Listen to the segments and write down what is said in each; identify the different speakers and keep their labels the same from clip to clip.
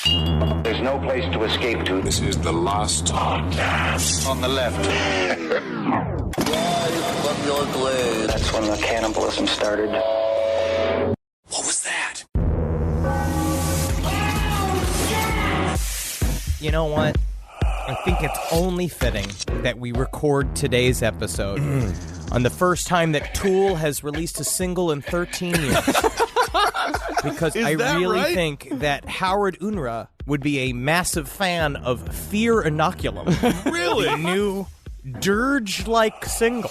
Speaker 1: There's no place to escape to.
Speaker 2: This is the last podcast.
Speaker 1: On the left. That's when the cannibalism started.
Speaker 2: What was that?
Speaker 3: You know what? I think it's only fitting that we record today's episode on the first time that Tool has released a single in 13 years. Because I really think that Howard Unruh would be a massive fan of Fear Inoculum.
Speaker 4: Really?
Speaker 3: The new dirge-like single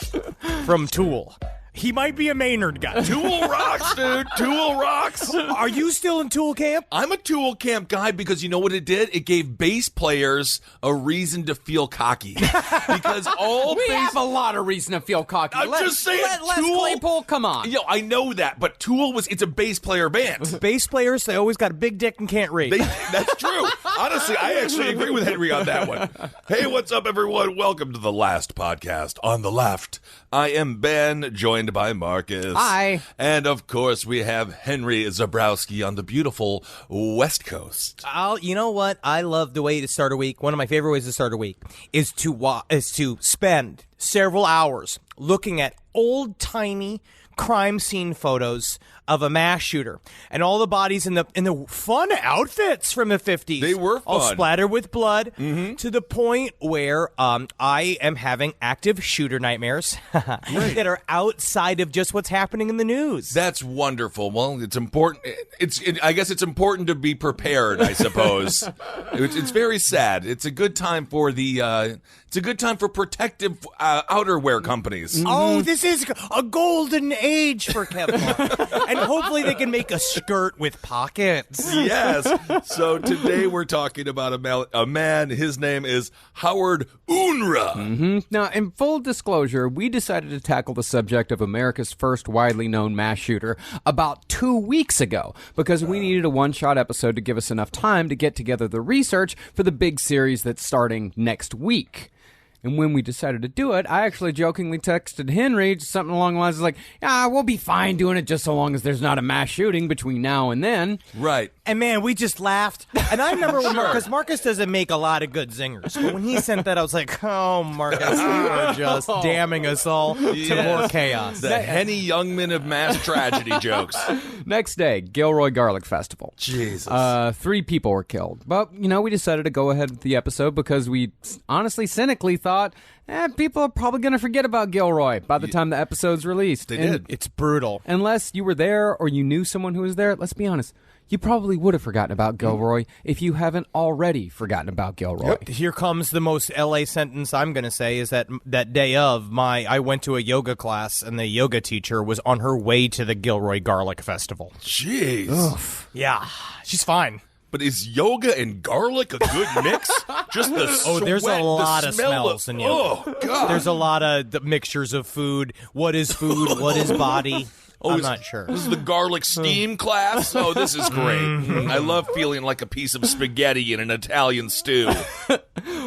Speaker 3: from Tool. He might be a Maynard guy.
Speaker 4: Tool rocks, dude. Tool rocks.
Speaker 3: Are you still in Tool camp?
Speaker 4: I'm a Tool camp guy because you know what it did? It gave bass players a reason to feel cocky. Because all
Speaker 5: we have a lot of reason to feel cocky.
Speaker 4: I'm just saying,
Speaker 5: Les
Speaker 4: Tool.
Speaker 5: Claypool, come on.
Speaker 4: Yo, I know that, but Tool it's a bass player band.
Speaker 3: Bass players, they always got a big dick and can't read.
Speaker 4: That's true. Honestly, I actually agree with Henry on that one. Hey, what's up, everyone? Welcome to the last podcast on the left. I am Ben, joined by Marcus.
Speaker 5: Hi.
Speaker 4: And, of course, we have Henry Zabrowski on the beautiful West Coast.
Speaker 3: You know what? I love the way to start a week. One of my favorite ways to start a week is to spend several hours looking at old-timey crime scene photos of a mass shooter and all the bodies in the fun outfits from the 50s.
Speaker 4: They were fun.
Speaker 3: All splattered with blood to the point where I am having active shooter nightmares that are outside of just what's happening in the news.
Speaker 4: That's wonderful. Well, it's important. I guess it's important to be prepared, I suppose. It's very sad. It's a good time for it's a good time for protective outerwear companies.
Speaker 3: Oh, this is a golden age for Kevlar. And hopefully they can make a skirt with pockets.
Speaker 4: Yes. So today we're talking about a man. His name is Howard Unruh.
Speaker 5: Now, in full disclosure, we decided to tackle the subject of America's first widely known mass shooter about 2 weeks ago because we needed a one-shot episode to give us enough time to get together the research for the big series that's starting next week. And when we decided to do it, I actually jokingly texted Henry something along the lines of like, we'll be fine doing it just so long as there's not a mass shooting between now and then.
Speaker 4: Right.
Speaker 3: And man, we just laughed. And I remember when Marcus doesn't make a lot of good zingers. But when he sent that, I was like, oh, Marcus, you are just damning us all to more chaos.
Speaker 4: The Henny Youngman of mass tragedy jokes.
Speaker 5: Next day, Gilroy Garlic Festival.
Speaker 4: Jesus.
Speaker 5: 3 people were killed. But, we decided to go ahead with the episode because we honestly, cynically thought, people are probably going to forget about Gilroy by the time the episode's released.
Speaker 4: They did.
Speaker 3: It's brutal.
Speaker 5: Unless you were there or you knew someone who was there, let's be honest, you probably would have forgotten about Gilroy if you haven't already forgotten about Gilroy.
Speaker 3: Here comes the most LA sentence I'm going to say is that day of I went to a yoga class and the yoga teacher was on her way to the Gilroy Garlic Festival.
Speaker 4: Jeez.
Speaker 3: Oof. Yeah, she's fine.
Speaker 4: But is yoga and garlic a good mix? Just the sweat,
Speaker 3: there's a lot of smells in yoga.
Speaker 4: Oh, God.
Speaker 3: There's a lot of the mixtures of food. What is food? What is body? I'm not sure.
Speaker 4: This is the garlic steam class? Oh, this is great. I love feeling like a piece of spaghetti in an Italian stew.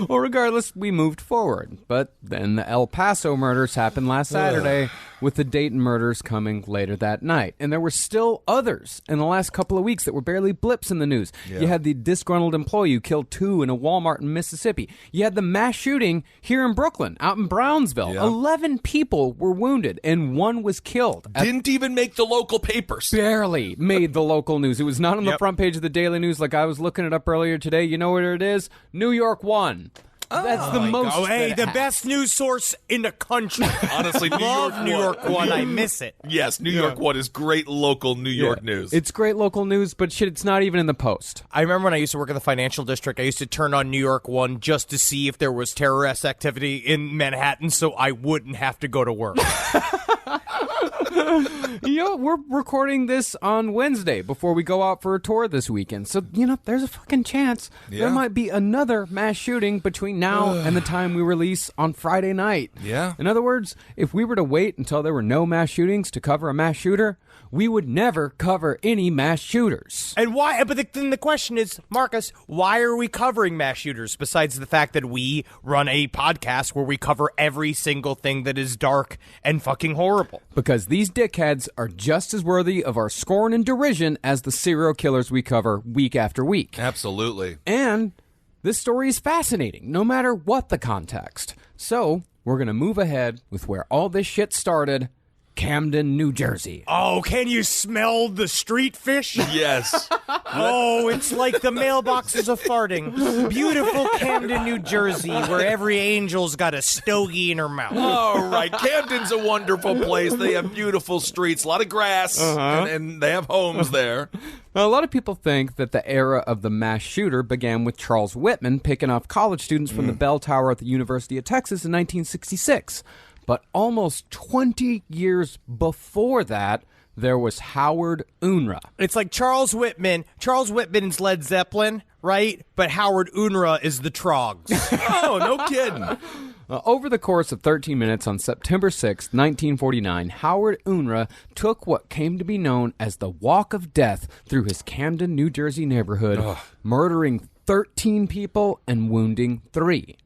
Speaker 5: Well, regardless, we moved forward. But then the El Paso murders happened last Saturday, with the Dayton murders coming later that night. And there were still others in the last couple of weeks that were barely blips in the news. Yeah. You had the disgruntled employee who killed 2 in a Walmart in Mississippi. You had the mass shooting here in Brooklyn, out in Brownsville. Yeah. 11 people were wounded, and 1 was killed.
Speaker 4: Didn't even make the local papers.
Speaker 5: Barely made the local news. It was not on the front page of the Daily News like I was looking it up earlier today. You know where it is? New York 1. That's the most.
Speaker 3: Oh, hey, the best news source in the country.
Speaker 4: Honestly,
Speaker 3: New York One. I miss it.
Speaker 4: Yes, New York One is great local New York news.
Speaker 5: It's great local news, but shit, it's not even in the Post.
Speaker 3: I remember when I used to work in the financial district, I used to turn on New York One just to see if there was terrorist activity in Manhattan so I wouldn't have to go to work.
Speaker 5: We're recording this on Wednesday before we go out for a tour this weekend. So, there's a fucking chance there might be another mass shooting between now and the time we release on Friday night.
Speaker 4: Yeah.
Speaker 5: In other words, if we were to wait until there were no mass shootings to cover a mass shooter, we would never cover any mass shooters.
Speaker 3: And why? But then the question is, Marcus, why are we covering mass shooters besides the fact that we run a podcast where we cover every single thing that is dark and fucking horrible?
Speaker 5: Because these dickheads are just as worthy of our scorn and derision as the serial killers we cover week after week.
Speaker 4: Absolutely.
Speaker 5: And this story is fascinating, no matter what the context. So, we're going to move ahead with where all this shit started, Camden, New Jersey.
Speaker 3: Oh, can you smell the street fish?
Speaker 4: Yes.
Speaker 3: Oh, it's like the mailboxes of farting. Beautiful Camden, New Jersey, where every angel's got a stogie in her mouth.
Speaker 4: All right. Camden's a wonderful place. They have beautiful streets, a lot of grass, and they have homes there.
Speaker 5: Now, a lot of people think that the era of the mass shooter began with Charles Whitman picking off college students from the bell tower at the University of Texas in 1966. But almost 20 years before that, there was Howard Unruh.
Speaker 3: It's like Charles Whitman. Charles Whitman's Led Zeppelin, right? But Howard Unruh is the Trogs.
Speaker 4: Oh, no kidding.
Speaker 5: Over the course of 13 minutes on September 6, 1949, Howard Unruh took what came to be known as the Walk of Death through his Camden, New Jersey neighborhood, murdering 13 people and wounding 3.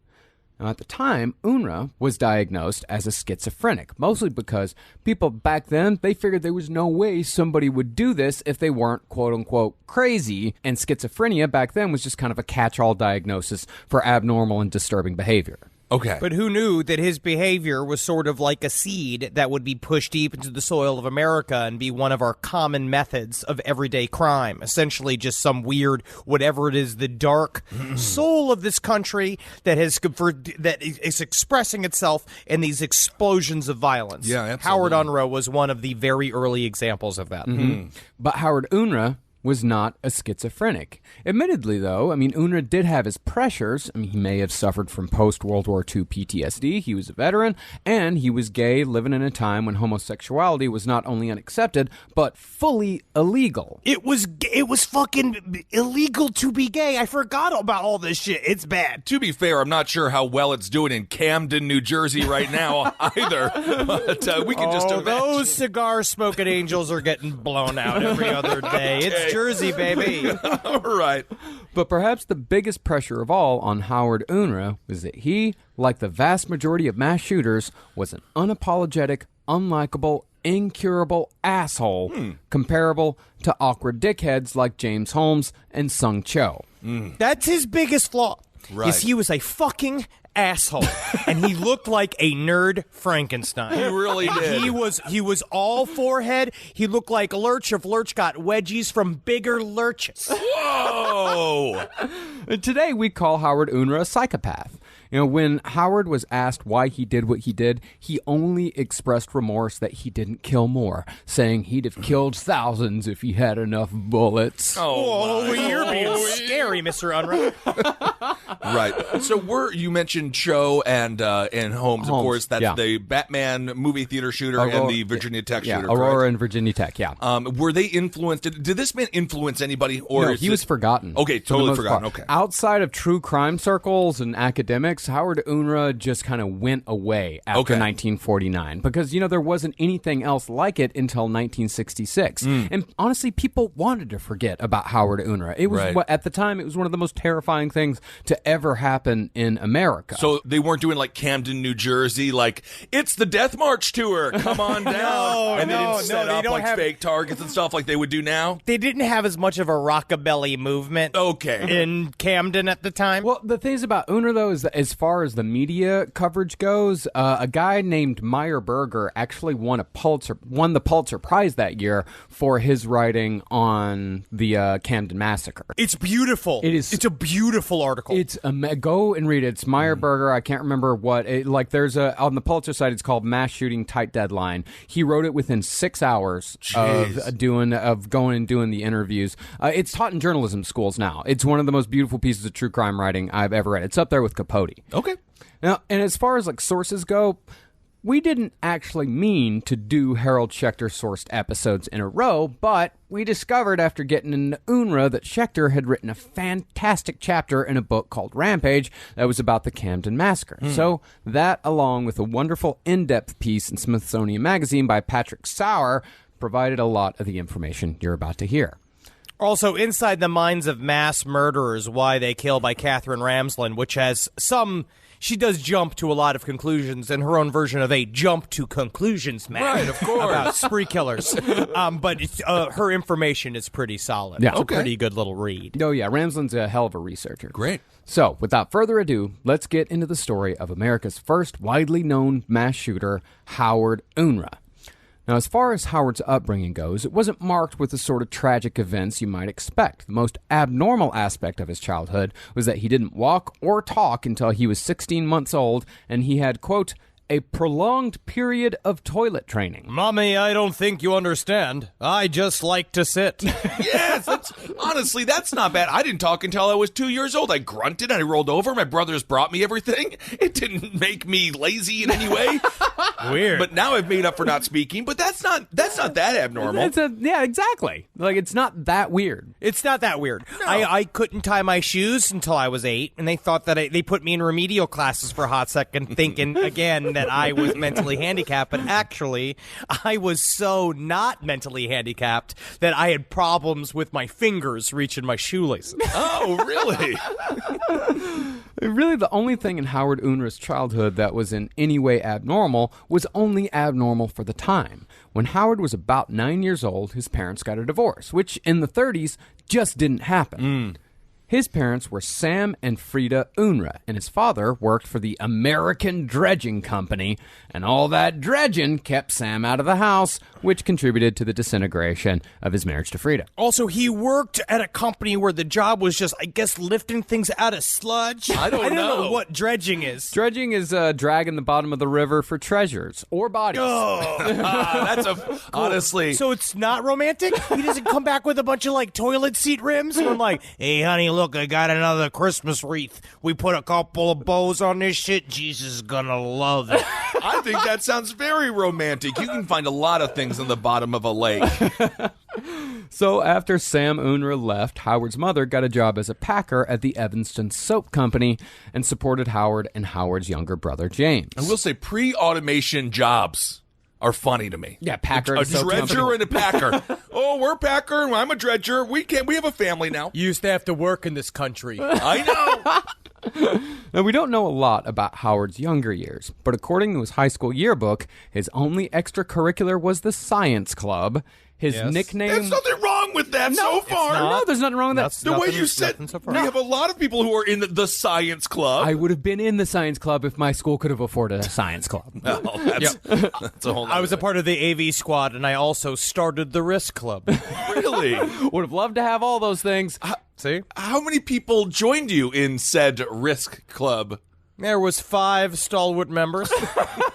Speaker 5: Now, at the time, Unruh was diagnosed as a schizophrenic, mostly because people back then, they figured there was no way somebody would do this if they weren't quote-unquote crazy, and schizophrenia back then was just kind of a catch-all diagnosis for abnormal and disturbing behavior.
Speaker 4: Okay.
Speaker 3: But who knew that his behavior was sort of like a seed that would be pushed deep into the soil of America and be one of our common methods of everyday crime? Essentially just some weird, whatever it is, the dark soul of this country that is expressing itself in these explosions of violence.
Speaker 4: Yeah, absolutely.
Speaker 3: Howard Unruh was one of the very early examples of that.
Speaker 5: But Howard Unruh was not a schizophrenic. Admittedly, though, Unruh did have his pressures. He may have suffered from post-World War II PTSD. He was a veteran, and he was gay, living in a time when homosexuality was not only unaccepted, but fully illegal.
Speaker 3: It was fucking illegal to be gay. I forgot about all this shit. It's bad.
Speaker 4: To be fair, I'm not sure how well it's doing in Camden, New Jersey right now either. But we can just imagine.
Speaker 3: Those cigar-smoking angels are getting blown out every other day. It's Jersey, baby.
Speaker 4: All right.
Speaker 5: But perhaps the biggest pressure of all on Howard Unruh was that he, like the vast majority of mass shooters, was an unapologetic, unlikable, incurable asshole comparable to awkward dickheads like James Holmes and Sung Cho.
Speaker 3: That's his biggest flaw.
Speaker 4: Right.
Speaker 3: Is he was a fucking asshole, and he looked like a nerd Frankenstein.
Speaker 4: He really did.
Speaker 3: He was all forehead. He looked like Lurch if Lurch got wedgies from bigger lurches.
Speaker 4: Whoa!
Speaker 5: And today we call Howard Unruh a psychopath. When Howard was asked why he did what he did, he only expressed remorse that he didn't kill more, saying he'd have killed thousands if he had enough bullets.
Speaker 3: Oh, you're being scary, Mr. Unruh.
Speaker 4: Right. So you mentioned Cho and Holmes, of course. That's the Batman movie theater shooter and the Virginia Tech shooter.
Speaker 5: Aurora
Speaker 4: correct?
Speaker 5: and Virginia Tech, yeah.
Speaker 4: Were they influenced? Did this man influence anybody? Or
Speaker 5: No, he was forgotten.
Speaker 4: Okay,
Speaker 5: for the
Speaker 4: totally
Speaker 5: most
Speaker 4: forgotten.
Speaker 5: part.
Speaker 4: Okay.
Speaker 5: Outside of true crime circles and academics, Howard Unruh just kind of went away after 1949 because, there wasn't anything else like it until 1966. And honestly, people wanted to forget about Howard Unruh. It was at the time, it was one of the most terrifying things to ever happen in America.
Speaker 4: So they weren't doing like Camden, New Jersey, like, it's the Death March tour, come on down. And they didn't set up like fake targets and stuff like they would do now?
Speaker 3: They didn't have as much of a rockabilly movement in Camden at the time.
Speaker 5: Well, the thing about Unruh, though, is that as far as the media coverage goes, a guy named Meyer Berger actually won the Pulitzer Prize that year for his writing on the Camden Massacre.
Speaker 3: It's beautiful. It's a beautiful article.
Speaker 5: It's go and read it. It's Meyer Berger. I can't remember what. There's on the Pulitzer site. It's called Mass Shooting Tight Deadline. He wrote it within 6 hours of going and doing the interviews. It's taught in journalism schools now. It's one of the most beautiful pieces of true crime writing I've ever read. It's up there with Capote.
Speaker 4: Okay.
Speaker 5: Now, and as far as sources go, we didn't actually mean to do Harold Schechter-sourced episodes in a row, but we discovered after getting into Unruh that Schechter had written a fantastic chapter in a book called Rampage that was about the Camden Massacre. So that, along with a wonderful in-depth piece in Smithsonian Magazine by Patrick Sauer, provided a lot of the information you're about to hear.
Speaker 3: Also, Inside the Minds of Mass Murderers, Why They Kill by Katherine Ramsland, which has some... She does jump to a lot of conclusions in her own version of a jump to conclusions, man.
Speaker 4: Right, of course.
Speaker 3: About spree killers. But her information is pretty solid.
Speaker 5: Yeah.
Speaker 3: It's a pretty good little read.
Speaker 5: Oh, yeah, Ramsland's a hell of a researcher.
Speaker 4: Great.
Speaker 5: So, without further ado, let's get into the story of America's first widely known mass shooter, Howard Unruh. Now, as far as Howard's upbringing goes, it wasn't marked with the sort of tragic events you might expect. The most abnormal aspect of his childhood was that he didn't walk or talk until he was 16 months old, and he had, quote, a prolonged period of toilet training.
Speaker 3: Mommy, I don't think you understand. I just like to sit.
Speaker 4: Yes, honestly, that's not bad. I didn't talk until I was 2 years old. I grunted, I rolled over, my brothers brought me everything. It didn't make me lazy in any way.
Speaker 3: Weird.
Speaker 4: But now I've made up for not speaking, but that's not that abnormal.
Speaker 5: Yeah, exactly. Like, it's not that weird.
Speaker 3: It's not that weird.
Speaker 4: No.
Speaker 3: I couldn't tie my shoes until I was 8, and they thought that they put me in remedial classes for a hot second, thinking, again, that I was mentally handicapped. But actually, I was so not mentally handicapped that I had problems with my fingers reaching my shoelaces.
Speaker 4: Oh, really?
Speaker 5: Really, the only thing in Howard Unruh's childhood that was in any way abnormal was only abnormal for the time. When Howard was about 9 years old, his parents got a divorce, which in the 30s just didn't happen. His parents were Sam and Frida Unruh, and his father worked for the American Dredging Company, and all that dredging kept Sam out of the house, which contributed to the disintegration of his marriage to Frida.
Speaker 3: Also, he worked at a company where the job was just, I guess, lifting things out of sludge.
Speaker 4: I don't
Speaker 3: know
Speaker 4: know.
Speaker 3: what dredging is.
Speaker 5: Dredging is dragging the bottom of the river for treasures or bodies.
Speaker 4: That's honestly.
Speaker 3: So it's not romantic? He doesn't come back with a bunch of, like, toilet seat rims? And I'm like, hey, honey, look, I got another Christmas wreath. We put a couple of bows on this shit. Jesus is gonna love it.
Speaker 4: I think that sounds very romantic. You can find a lot of things on the bottom of a lake.
Speaker 5: So after Sam Unruh left, Howard's mother got a job as a packer at the Evanston Soap Company and supported Howard and Howard's younger brother, James.
Speaker 4: I will say pre-automation jobs are funny to me.
Speaker 5: Yeah, packer.
Speaker 4: A
Speaker 5: at a soap
Speaker 4: dredger
Speaker 5: company.
Speaker 4: and a packer. Oh, we're a packer and I'm a dredger. We have a family now.
Speaker 3: You used to have to work in this country.
Speaker 4: I know.
Speaker 5: Now, we don't know a lot about Howard's younger years, but according to his high school yearbook, his only extracurricular was the science club. His
Speaker 3: Yes.
Speaker 5: nickname...
Speaker 4: There's nothing wrong with that so far.
Speaker 5: No, there's nothing wrong with that.
Speaker 4: The way you said,
Speaker 3: so far.
Speaker 4: we have a lot of people who are in the science club.
Speaker 5: I would have been in the science club if my school could have afforded a science club.
Speaker 4: Oh, that's a whole
Speaker 3: I was a part of the AV squad, and I also started the Risk Club.
Speaker 4: Really?
Speaker 5: Would have loved to have all those things.
Speaker 3: See?
Speaker 4: How many people joined you in said Risk Club?
Speaker 3: There was 5 stalwart members,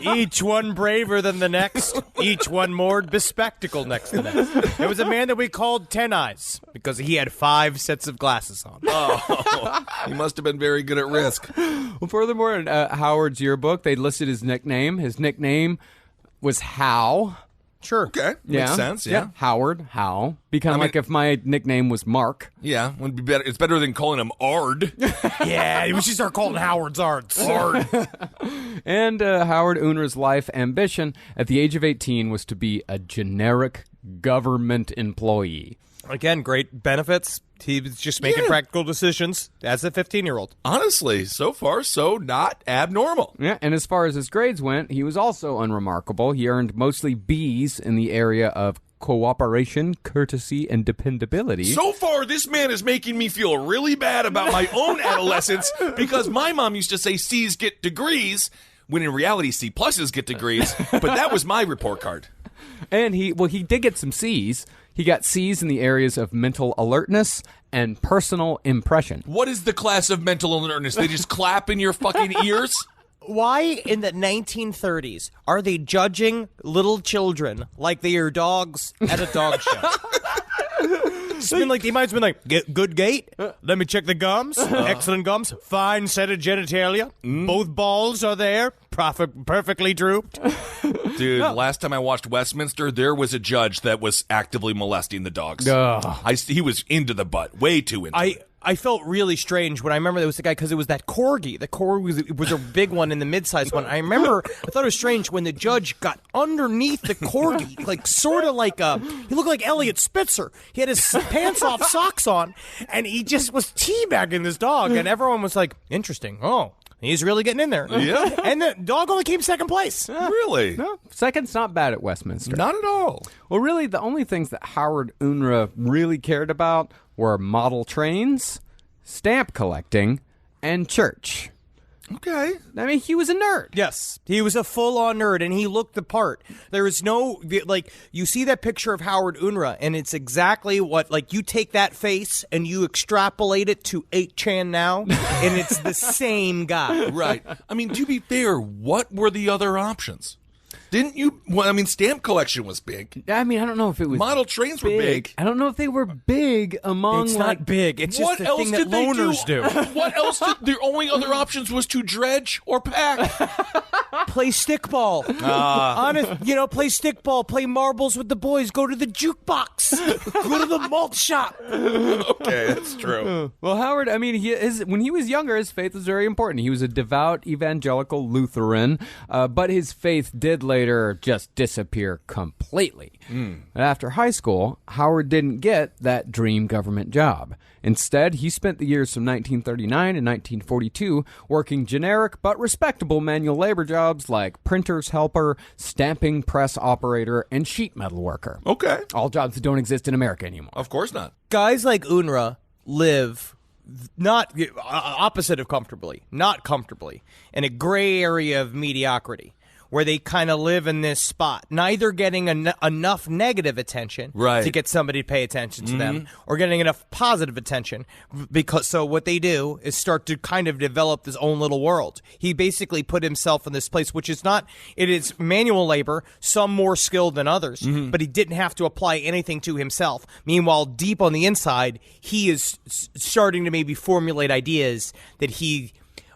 Speaker 3: each one braver than the next, each one more bespectacled next to the next. There was a man that we called Ten Eyes because he had 5 sets of glasses on.
Speaker 4: Oh, he must have been very good at Risk.
Speaker 5: Well, furthermore, in Howard's yearbook, they listed his nickname. His nickname was How.
Speaker 3: Sure.
Speaker 4: Okay, makes sense. Yeah,
Speaker 5: Howard, How. Be kind of like if my nickname was Mark.
Speaker 4: yeah. Would be better. It's better than calling him Ard.
Speaker 3: Yeah, we should start calling Howard's Arts.
Speaker 4: Ard.
Speaker 5: And Howard Unruh's life ambition at the age of 18 was to be a generic government employee.
Speaker 3: Again, great benefits. He was just making practical decisions as a 15-year-old.
Speaker 4: Honestly, so far, so not abnormal.
Speaker 5: Yeah, and as far as his grades went, he was also unremarkable. He earned mostly B's in the area of cooperation, courtesy, and dependability.
Speaker 4: So far, this man is making me feel really bad about my own adolescence because my mom used to say C's get degrees, when in reality C pluses get degrees, but that was my report card.
Speaker 5: And he did get some C's. He got C's in the areas of mental alertness and personal impression.
Speaker 4: What is the class of mental alertness? They just clap in your fucking ears?
Speaker 3: Why in the 1930s are they judging little children like they are dogs at a dog show? It's been like, they might have been like, good gait, let me check the gums, excellent gums, fine set of genitalia, both balls are there, perfectly drooped.
Speaker 4: Dude, last time I watched Westminster, there was a judge that was actively molesting the dogs. He was into the butt, way too into it.
Speaker 3: I felt really strange when I remember there was the guy, because it was that corgi. The corgi was a big one and the mid-sized one. I thought it was strange when the judge got underneath the corgi, like sort of like he looked like Elliot Spitzer. He had his pants off, socks on, and he just was teabagging this dog, and everyone was like, interesting. Oh, he's really getting in there.
Speaker 4: Yeah.
Speaker 3: And the dog only came second place.
Speaker 4: Really?
Speaker 5: No, second's not bad at Westminster.
Speaker 4: Not at all.
Speaker 5: Well, really, the only things that Howard Unruh really cared about were model trains, stamp collecting, and church.
Speaker 4: Okay.
Speaker 5: I mean, he was a nerd.
Speaker 3: Yes, he was a full-on nerd, and he looked the part. There is no, like, you see that picture of Howard Unruh, and it's exactly what, like, you take that face and you extrapolate it to 8chan now, and it's the same guy.
Speaker 4: Right. I mean, to be fair, what were the other options? Didn't you? Well, I mean, stamp collection was big.
Speaker 5: I mean, I don't know if it was
Speaker 4: Model trains were big.
Speaker 5: I don't know if they were big among,
Speaker 3: It's
Speaker 5: like,
Speaker 3: not big. It's just
Speaker 4: What
Speaker 3: the
Speaker 4: else
Speaker 3: thing that
Speaker 4: did they
Speaker 3: loners do.
Speaker 4: What else? The only other options was to dredge or pack.
Speaker 3: Play stickball. Honest, play stickball, play marbles with the boys, go to the jukebox, go to the malt shop.
Speaker 4: Okay, that's true.
Speaker 5: Well, Howard, I mean, when he was younger, his faith was very important. He was a devout evangelical Lutheran, but his faith did later just disappear completely. And after high school, Howard didn't get that dream government job. Instead, he spent the years from 1939 and 1942 working generic but respectable manual labor jobs like printer's helper, stamping press operator, and sheet metal worker.
Speaker 4: Okay.
Speaker 5: All jobs that don't exist in America anymore.
Speaker 4: Of course not.
Speaker 3: Guys like Unruh live not opposite of comfortably, not comfortably, in a gray area of mediocrity, where they kind of live in this spot, neither getting enough negative attention to get somebody to pay attention to them, or getting enough positive attention. So what they do is start to kind of develop this own little world. He basically put himself in this place, which is it is manual labor, some more skilled than others, but he didn't have to apply anything to himself. Meanwhile, deep on the inside, he is starting to maybe formulate ideas that he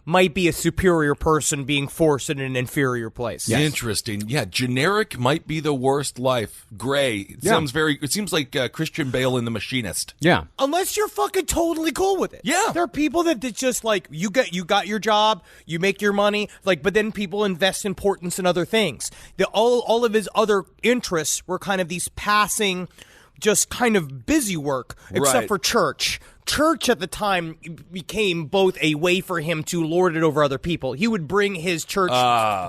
Speaker 3: might be a superior person being forced in an inferior place.
Speaker 4: Yes. Interesting. Yeah, generic might be the worst life. Gray. It seems like Christian Bale in The Machinist.
Speaker 5: Yeah.
Speaker 3: Unless you're fucking totally cool with it.
Speaker 4: Yeah.
Speaker 3: There are people that just like you got your job, you make your money, but then people invest importance in other things. All of his other interests were kind of these passing, just kind of busy work, except for church. Church at the time became both a way for him to lord it over other people. He would bring his church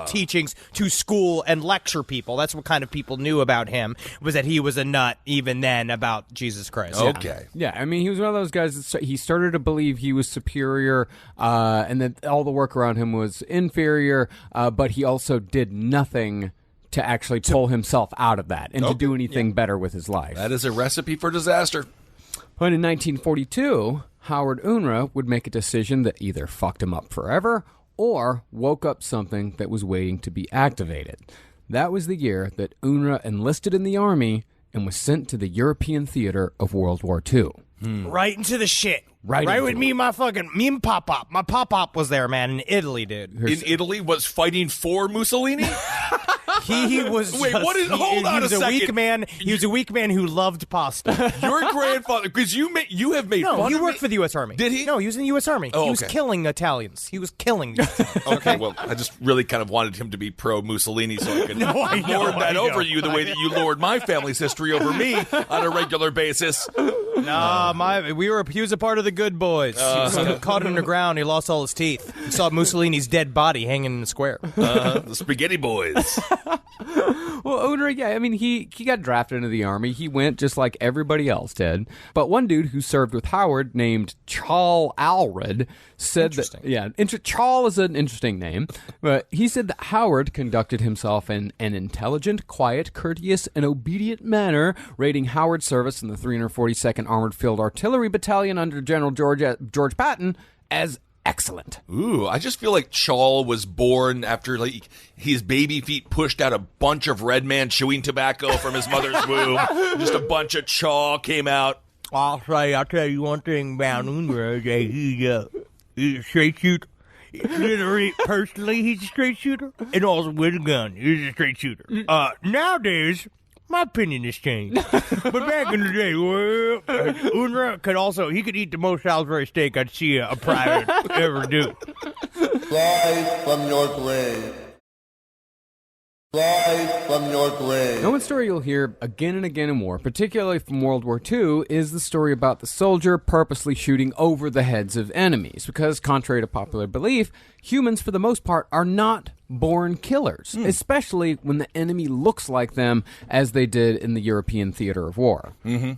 Speaker 3: teachings to school and lecture people. That's what kind of people knew about him, was that he was a nut even then about Jesus Christ.
Speaker 4: Okay.
Speaker 5: Yeah, I mean, he was one of those guys that he started to believe he was superior and that all the work around him was inferior, but he also did nothing to actually pull himself out of that and to do anything better with his life.
Speaker 4: That is a recipe for disaster.
Speaker 5: But in 1942, Howard Unruh would make a decision that either fucked him up forever or woke up something that was waiting to be activated. That was the year that Unruh enlisted in the army and was sent to the European theater of World War II.
Speaker 3: Right into the shit.
Speaker 5: Right
Speaker 3: with me, me and Pop-Pop. My Pop-Pop was there, man, in Italy, dude.
Speaker 4: In Italy, was fighting for Mussolini?
Speaker 3: He was.
Speaker 4: Wait, what is? Hold on a second.
Speaker 3: Weak man. He was a weak man who loved pasta.
Speaker 4: Your grandfather, because you have made fun of me.
Speaker 3: No, he worked for the U.S. Army.
Speaker 4: Did he?
Speaker 3: No, he was in the U.S. Army.
Speaker 4: Oh,
Speaker 3: he was
Speaker 4: okay.
Speaker 3: killing Italians. He was killing.
Speaker 4: Okay, well, I just really kind of wanted him to be pro-Mussolini so I could lord that over you the way that you lord my family's history over me on a regular basis.
Speaker 3: He was a part of the good boys. He was caught underground. He lost all his teeth. He saw Mussolini's dead body hanging in the square.
Speaker 4: The Spaghetti Boys.
Speaker 5: Well, Unruh, yeah, I mean, he got drafted into the Army. He went just like everybody else did. But one dude who served with Howard named Charles Alred said that... Yeah, Charles is an interesting name. But he said that Howard conducted himself in an intelligent, quiet, courteous, and obedient manner, rating Howard's service in the 342nd Armored Field Artillery Battalion under General George Patton as excellent.
Speaker 4: Ooh, I just feel like Chawl was born after his baby feet pushed out a bunch of Red Man chewing tobacco from his mother's womb. Just a bunch of chaw came out.
Speaker 3: I'll tell you one thing about Unruh. He's a straight shooter. Literally, personally, he's a straight shooter. And also with a gun, he's a straight shooter. Nowadays, My opinion has changed. But back in the day, Unruh could eat the most Salisbury steak I'd see a private ever do.
Speaker 6: Rise from your grave. Rise from your grave.
Speaker 5: Now, one story you'll hear again and again in war, particularly from World War II, is the story about the soldier purposely shooting over the heads of enemies. Because, contrary to popular belief, humans, for the most part, are not born killers, especially when the enemy looks like them, as they did in the European theater of war.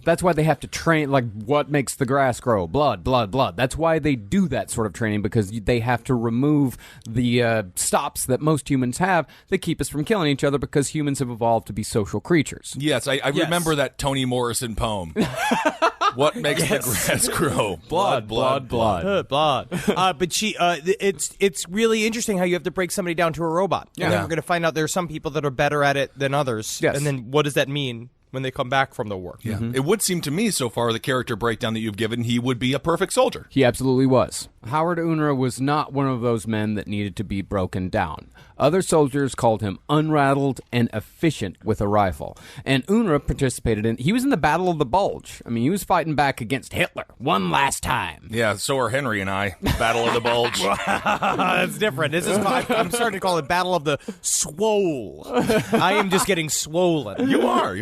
Speaker 5: That's why they have to train, like, what makes the grass grow? Blood, blood, blood. That's why they do that sort of training, because they have to remove the stops that most humans have that keep us from killing each other, because humans have evolved to be social creatures.
Speaker 4: Yes, I remember that Toni Morrison poem. What makes the grass grow? Blood, blood, blood.
Speaker 3: Blood. But it's really interesting how you have to break somebody down to a robot.
Speaker 5: Yeah.
Speaker 3: And then we're going to find out there are some people that are better at it than others.
Speaker 5: Yes.
Speaker 3: And then what does that mean when they come back from the war?
Speaker 4: Yeah. It would seem to me, so far, the character breakdown that you've given, he would be a perfect soldier.
Speaker 5: He absolutely was. Howard Unruh was not one of those men that needed to be broken down. Other soldiers called him unrattled and efficient with a rifle. And Unruh participated he was in the Battle of the Bulge. I mean, he was fighting back against Hitler one last time.
Speaker 4: Yeah, so are Henry and I. Battle of the Bulge.
Speaker 3: That's different. I'm starting to call it Battle of the Swole. I am just getting swollen.
Speaker 4: You are.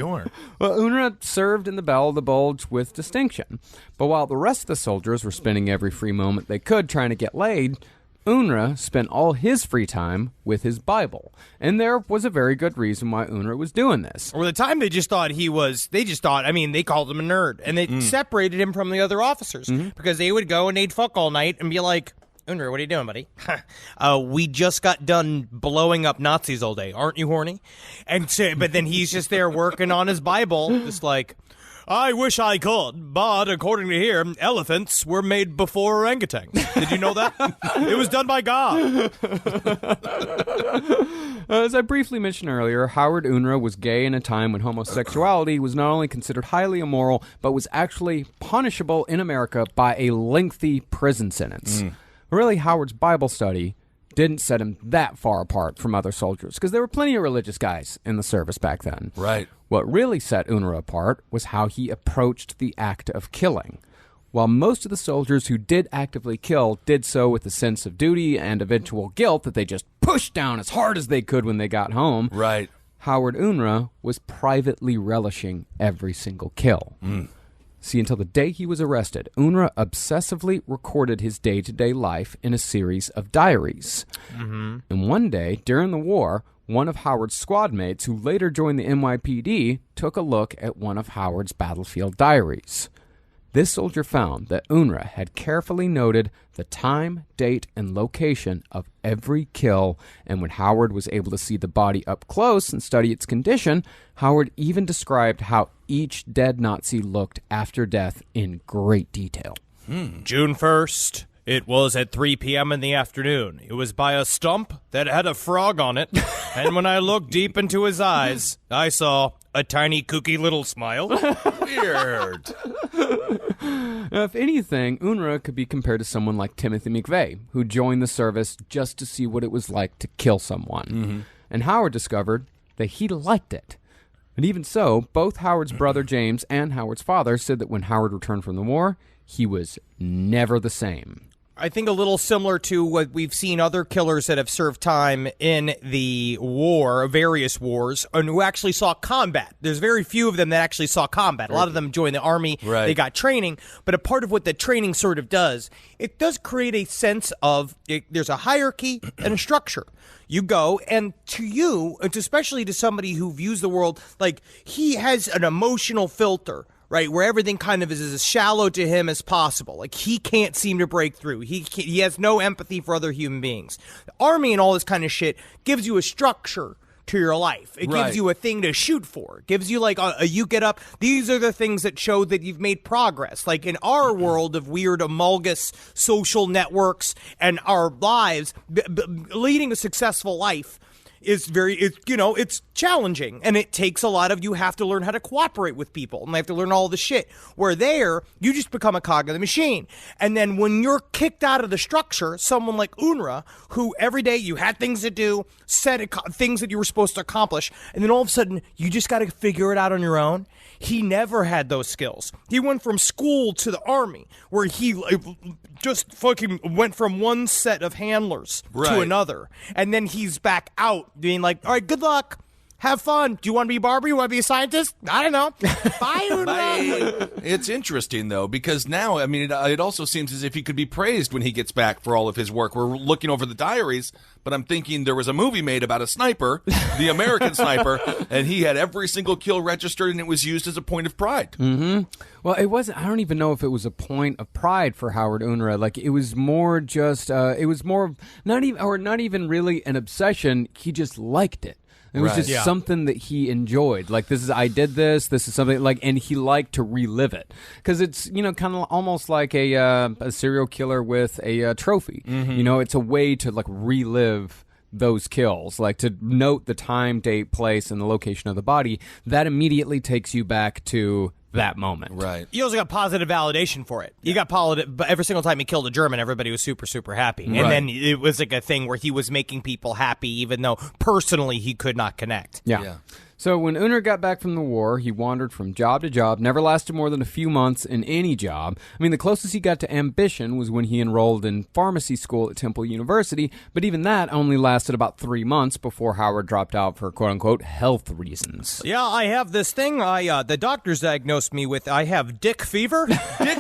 Speaker 5: Well, Unruh served in the Battle of the Bulge with distinction. But while the rest of the soldiers were spending every free moment they could trying to get laid, Unruh spent all his free time with his Bible. And there was a very good reason why Unruh was doing this.
Speaker 3: Or the time they called him a nerd. And they separated him from the other officers. Because they would go and they'd fuck all night and be like, Unruh, what are you doing, buddy? We just got done blowing up Nazis all day. Aren't you horny? But then he's just there working on his Bible, just like, I wish I could, but according to here, elephants were made before orangutans. Did you know that? It was done by God.
Speaker 5: As I briefly mentioned earlier, Howard Unruh was gay in a time when homosexuality was not only considered highly immoral, but was actually punishable in America by a lengthy prison sentence. Really, Howard's Bible study didn't set him that far apart from other soldiers, because there were plenty of religious guys in the service back then.
Speaker 4: Right.
Speaker 5: What really set Unruh apart was how he approached the act of killing. While most of the soldiers who did actively kill did so with a sense of duty and eventual guilt that they just pushed down as hard as they could when they got home,
Speaker 4: Right.
Speaker 5: Howard Unruh was privately relishing every single kill. See, until the day he was arrested, Unruh obsessively recorded his day-to-day life in a series of diaries. And one day, during the war, one of Howard's squad mates, who later joined the NYPD, took a look at one of Howard's battlefield diaries. This soldier found that Unruh had carefully noted the time, date, and location of every kill, and when Howard was able to see the body up close and study its condition, Howard even described how each dead Nazi looked after death in great detail.
Speaker 3: June 1st. It was at 3 p.m. in the afternoon. It was by a stump that had a frog on it, and when I looked deep into his eyes, I saw a tiny kooky little smile.
Speaker 4: Weird.
Speaker 5: Now, if anything, Unruh could be compared to someone like Timothy McVeigh, who joined the service just to see what it was like to kill someone. And Howard discovered that he liked it. And even so, both Howard's brother James and Howard's father said that when Howard returned from the war, he was never the same.
Speaker 3: I think a little similar to what we've seen other killers that have served time in the war, various wars, and who actually saw combat. There's very few of them that actually saw combat. A lot of them joined the army.
Speaker 4: Right.
Speaker 3: They got training. But a part of what the training sort of does, it does create a sense of there's a hierarchy and a structure. You go, and to you, it's especially to somebody who views the world, like he has an emotional filter, right, where everything kind of is as shallow to him as possible. Like, he can't seem to break through. He has no empathy for other human beings. The army and all this kind of shit gives you a structure to your life. It
Speaker 4: Right.
Speaker 3: gives you a thing to shoot for. It gives you, like, you get up. These are the things that show that you've made progress. Like, in our world of weird, amorphous social networks and our lives, leading a successful life, is it's challenging, and it takes a lot of, you have to learn how to cooperate with people, and they have to learn all the shit. Where there, you just become a cog of the machine. And then when you're kicked out of the structure, someone like Unruh, who every day you had things to do, things that you were supposed to accomplish, and then all of a sudden you just got to figure it out on your own. He never had those skills. He went from school to the army, where he just fucking went from one set of handlers to another. And then he's back out being like, all right, good luck. Have fun. Do you want to be a barber? You want to be a scientist? I don't know. Bye, Unruh.
Speaker 4: It's interesting, though, because now, I mean, it also seems as if he could be praised when he gets back for all of his work. We're looking over the diaries, but I'm thinking there was a movie made about a sniper, the American sniper, and he had every single kill registered, and it was used as a point of pride.
Speaker 5: Mm-hmm. Well, it wasn't. I don't even know if it was a point of pride for Howard Unruh. Like, it was more just. It was more not even really an obsession. He just liked it. It was just something that he enjoyed. Like, I did this. This is something like, and he liked to relive it because it's, kind of almost like a serial killer with a trophy. Mm-hmm. It's a way to like relive those kills, like to note the time, date, place, and the location of the body. That immediately takes you back to that moment.
Speaker 4: Right.
Speaker 3: You also got positive validation for it. You got but every single time he killed a German, everybody was super, super happy. And then it was like a thing where he was making people happy, even though personally he could not connect.
Speaker 5: Yeah. So when Unruh got back from the war, he wandered from job to job, never lasted more than a few months in any job. I mean, the closest he got to ambition was when he enrolled in pharmacy school at Temple University, but even that only lasted about 3 months before Howard dropped out for quote-unquote health reasons.
Speaker 3: Yeah, I have this thing. The doctors diagnosed me with, I have dick fever.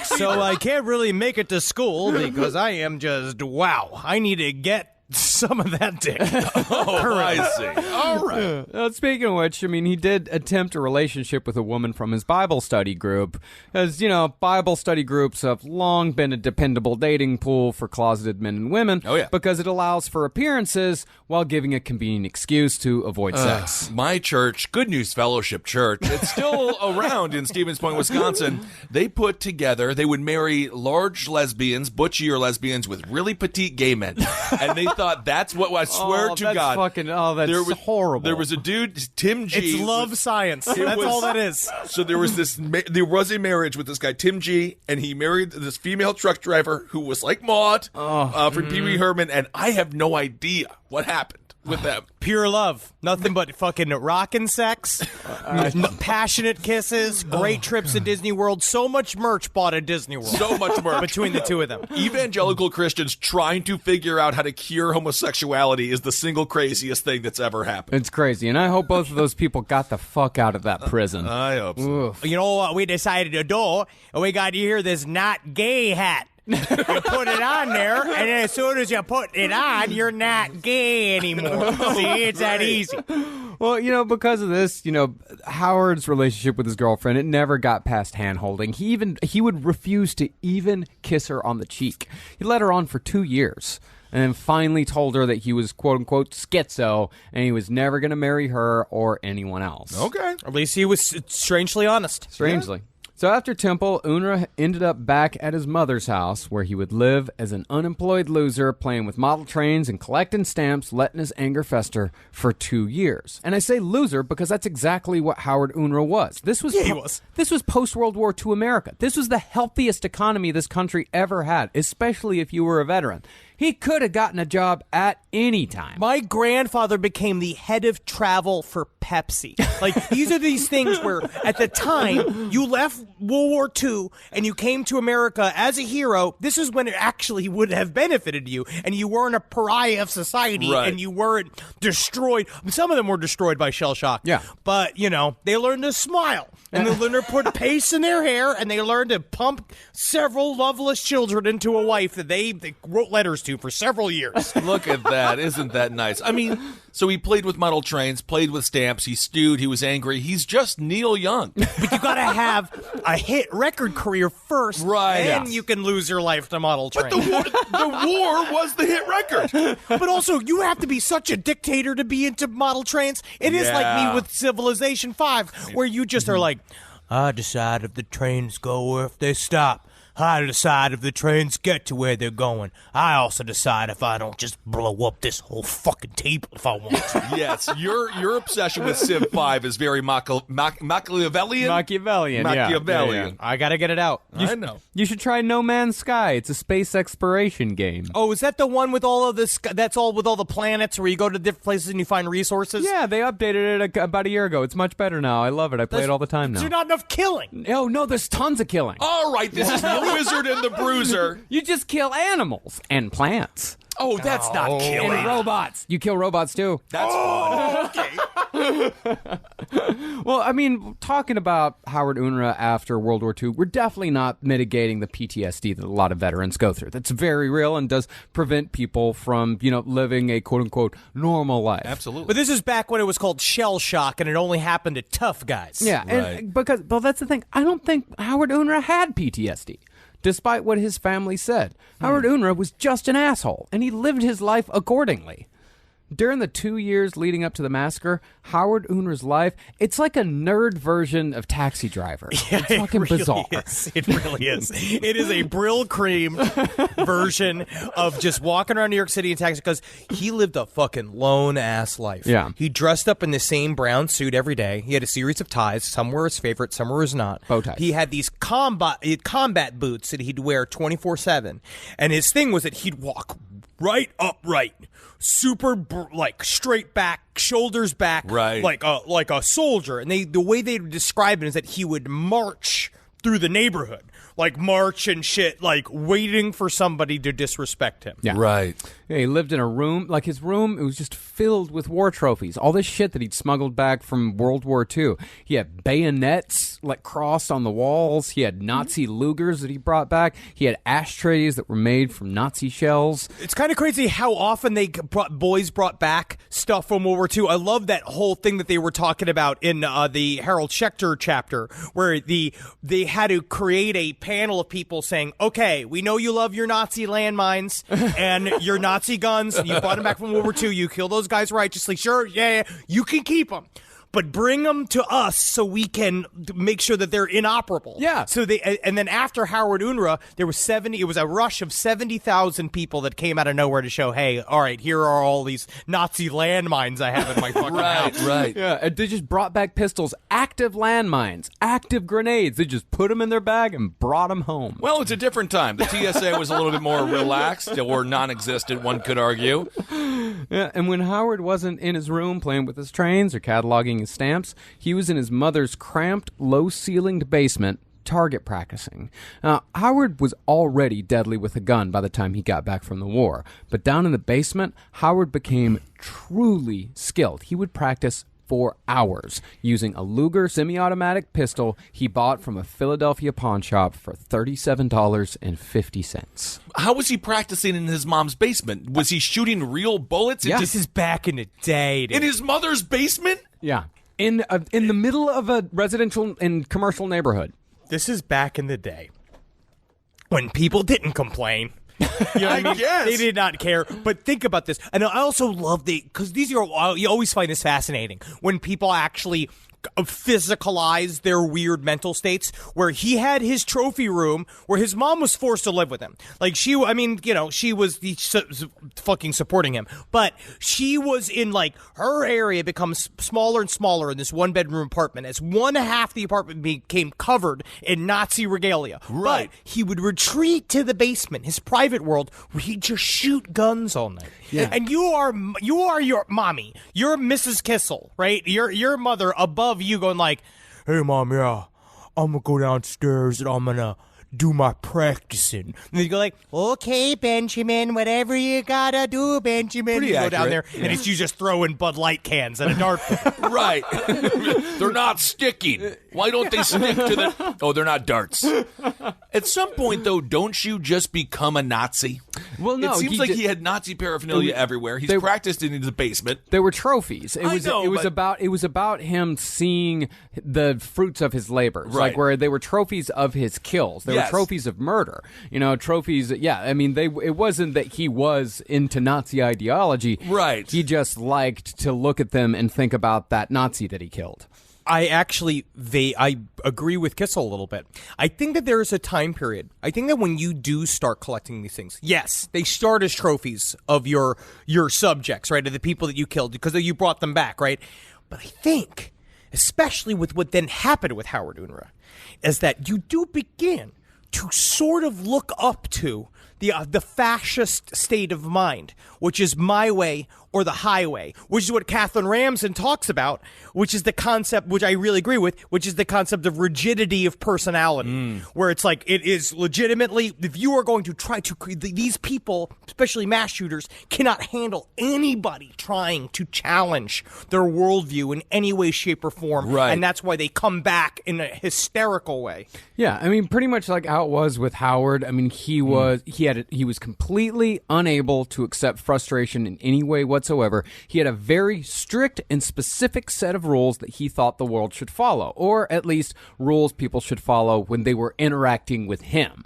Speaker 3: So I can't really make it to school because I am just, wow, I need to get some of that dick.
Speaker 4: I see. All right.
Speaker 5: Speaking of which, I mean, he did attempt a relationship with a woman from his Bible study group. As, Bible study groups have long been a dependable dating pool for closeted men and women.
Speaker 4: Oh, yeah.
Speaker 5: Because it allows for appearances while giving a convenient excuse to avoid sex.
Speaker 4: My church, Good News Fellowship Church, it's still around in Stevens Point, Wisconsin. They would marry large lesbians, butchier lesbians with really petite gay men. And they thought that's what, I swear to God.
Speaker 5: That's horrible.
Speaker 4: There was a dude, Tim G.
Speaker 3: It's love science. That's all that is.
Speaker 4: So there was a marriage with this guy, Tim G., and he married this female truck driver who was like Maude from Pee Wee Herman, and I have no idea what happened with them.
Speaker 3: Pure love. Nothing but fucking rockin' sex, passionate kisses, great trips to Disney World. So much merch bought at Disney World.
Speaker 4: So much merch.
Speaker 3: Between the two of them.
Speaker 4: Evangelical Christians trying to figure out how to cure homosexuality is the single craziest thing that's ever happened.
Speaker 5: It's crazy, and I hope both of those people got the fuck out of that prison.
Speaker 4: I hope so.
Speaker 5: Oof.
Speaker 3: You know what we decided to do? We got to hear this not gay hat. You put it on there, and then as soon as you put it on, you're not gay anymore. See, it's that easy.
Speaker 5: Well, because of this, Howard's relationship with his girlfriend, it never got past hand-holding. He would refuse to even kiss her on the cheek. He let her on for 2 years. And then finally told her that he was, quote-unquote, schizo, and he was never going to marry her or anyone else.
Speaker 4: Okay.
Speaker 3: At least he was strangely honest.
Speaker 5: Strangely. Yeah. So after Temple, Unruh ended up back at his mother's house, where he would live as an unemployed loser, playing with model trains and collecting stamps, letting his anger fester for 2 years. And I say loser because that's exactly what Howard Unruh was. This was post-World War II America. This was the healthiest economy this country ever had, especially if you were a veteran. He could have gotten a job at any time.
Speaker 3: My grandfather became the head of travel for Pepsi. Like, these are these things where, at the time, you left World War II and you came to America as a hero. This is when it actually would have benefited you, and you weren't a pariah of society, and you weren't destroyed. Some of them were destroyed by shell shock.
Speaker 5: Yeah.
Speaker 3: But, they learned to smile, and they learned to put paste in their hair, and they learned to pump several loveless children into a wife that they wrote letters to for several years.
Speaker 4: Look at that. Isn't that nice? I mean, so he played with model trains, played with stamps, he stewed, he was angry. He's just Neil Young.
Speaker 3: But you got to have a hit record career first,
Speaker 4: right?
Speaker 3: And you can lose your life to model trains.
Speaker 4: But the war was the hit record.
Speaker 3: But also, you have to be such a dictator to be into model trains. It is like me with Civilization 5, where you just are like, I decide if the trains go or if they stop. I decide if the trains get to where they're going. I also decide if I don't just blow up this whole fucking table if I want to.
Speaker 4: Yes, your obsession with Civ 5 is very Machiavellian.
Speaker 5: Machiavellian.
Speaker 4: Machiavellian.
Speaker 3: I gotta get it out.
Speaker 4: I know.
Speaker 5: You should try No Man's Sky. It's a space exploration game.
Speaker 3: Oh, is that the one with all of this? That's all with all the planets where you go to different places and you find resources?
Speaker 5: Yeah, they updated it about a year ago. It's much better now. I love it. I play it all the time now.
Speaker 3: There's not enough killing.
Speaker 5: Oh, no, there's tons of killing.
Speaker 4: All right, this is the Wizard and the Bruiser.
Speaker 5: You just kill animals and plants.
Speaker 4: Oh, that's not killing.
Speaker 5: And robots. You kill robots, too.
Speaker 4: That's fun.
Speaker 5: Well, I mean, talking about Howard Unruh after World War II, we're definitely not mitigating the PTSD that a lot of veterans go through. That's very real and does prevent people from, living a quote-unquote normal life.
Speaker 4: Absolutely.
Speaker 3: But this is back when it was called shell shock and it only happened to tough guys.
Speaker 5: Yeah, and that's the thing. I don't think Howard Unruh had PTSD. Despite what his family said, Howard Unruh was just an asshole, and he lived his life accordingly. During the 2 years leading up to the massacre, Howard Unruh's life, it's like a nerd version of Taxi Driver.
Speaker 3: Yeah,
Speaker 5: it's fucking bizarre.
Speaker 3: It really is. It is a Brill cream version of just walking around New York City in taxi because he lived a fucking lone-ass life.
Speaker 5: Yeah.
Speaker 3: He dressed up in the same brown suit every day. He had a series of ties. Some were his favorite, some were his not.
Speaker 5: Bow ties.
Speaker 3: He had these combat boots that he'd wear 24/7. And his thing was that he'd walk right upright, super straight back, shoulders back,
Speaker 4: right,
Speaker 3: like a soldier. And the way they describe it is that he would march through the neighborhood, like march and shit, like waiting for somebody to disrespect him.
Speaker 5: Yeah.
Speaker 4: Right.
Speaker 5: Yeah, he lived in a room, like his room, it was just filled with war trophies. All this shit that he'd smuggled back from World War II. He had bayonets, crossed on the walls. He had Nazi Lugers that he brought back. He had ashtrays that were made from Nazi shells.
Speaker 3: It's kind of crazy how often boys brought back stuff from World War II. I love that whole thing that they were talking about in the Harold Schechter chapter, where they had to create a panel of people saying, okay, we know you love your Nazi landmines and your Nazi guns, and you brought them back from World War II. You kill those guys righteously. Sure, yeah, you can keep them. But bring them to us so we can make sure that they're inoperable.
Speaker 5: Yeah.
Speaker 3: So and then after Howard Unruh, there was it was a rush of 70,000 people that came out of nowhere to show, hey, all right, here are all these Nazi landmines I have in my fucking house.
Speaker 4: Right.
Speaker 5: Yeah, and they just brought back pistols, active landmines, active grenades. They just put them in their bag and brought them home.
Speaker 4: Well, it's a different time. The TSA was a little bit more relaxed or non-existent, one could argue.
Speaker 5: Yeah, and when Howard wasn't in his room playing with his trains or cataloging his stamps, he was in his mother's cramped, low-ceilinged basement target practicing. Now, Howard was already deadly with a gun by the time he got back from the war, but down in the basement, Howard became truly skilled. He would practice for hours using a Luger semi-automatic pistol he bought from a Philadelphia pawn shop for $37.50.
Speaker 4: How was he practicing in his mom's basement? Was he shooting real bullets?
Speaker 5: Yeah.
Speaker 3: This is back in the day, dude.
Speaker 4: In his mother's basement?
Speaker 5: Yeah. In the middle of a residential and commercial neighborhood.
Speaker 3: This is back in the day when people didn't complain. You know what I mean?
Speaker 4: guess.
Speaker 3: They did not care. But think about this. And I also love because these are, you always find this fascinating when people actually physicalize their weird mental states, where he had his trophy room where his mom was forced to live with him. Like she was fucking supporting him, but she was in her area becomes smaller and smaller in this 1-bedroom apartment as one half the apartment became covered in Nazi regalia.
Speaker 4: Right.
Speaker 3: But he would retreat to the basement, his private world, where he'd just shoot guns all night.
Speaker 5: Yeah.
Speaker 3: And you are your mommy. You're Mrs. Kissel, right? Your mother above you going hey, Mom, yeah, I'm going to go downstairs and I'm going to do my practicing. And you go okay, Benjamin, whatever you got to do, Benjamin.
Speaker 4: Pretty
Speaker 3: you go down there,
Speaker 4: accurate.
Speaker 3: and it's you just throwing Bud Light cans at a dartboard.
Speaker 4: Right. They're not sticking. Why don't they stick to the... Oh, they're not darts. At some point, though, don't you just become a Nazi?
Speaker 5: Well, no.
Speaker 4: It seems like he had Nazi paraphernalia everywhere. He's practiced in his basement.
Speaker 5: There were trophies. It was
Speaker 4: but-
Speaker 5: about him seeing the fruits of his labors,
Speaker 4: Right.
Speaker 5: where they were trophies of his kills. They were
Speaker 4: Yes.
Speaker 5: trophies of murder. Trophies. Yeah, I mean, it wasn't that he was into Nazi ideology.
Speaker 4: Right.
Speaker 5: He just liked to look at them and think about that Nazi that he killed.
Speaker 3: I agree with Kissel a little bit. I think that there is a time period. I think that when you do start collecting these things, yes, they start as trophies of your subjects, right, of the people that you killed because you brought them back, right? But I think, especially with what then happened with Howard Unruh, is that you do begin to sort of look up to the fascist state of mind, which is my way or the highway, which is what Katherine Ramsden talks about, which is the concept, which I really agree with, which is the concept of rigidity of personality, where it's like it is legitimately, if you are going to try to, these people, especially mass shooters, cannot handle anybody trying to challenge their worldview in any way, shape, or form.
Speaker 4: Right.
Speaker 3: And that's why they come back in a hysterical way.
Speaker 5: Yeah, I mean, pretty much like how it was with Howard. I mean, he was completely unable to accept frustration in any way whatsoever. He had a very strict and specific set of rules that he thought the world should follow, or at least rules people should follow when they were interacting with him.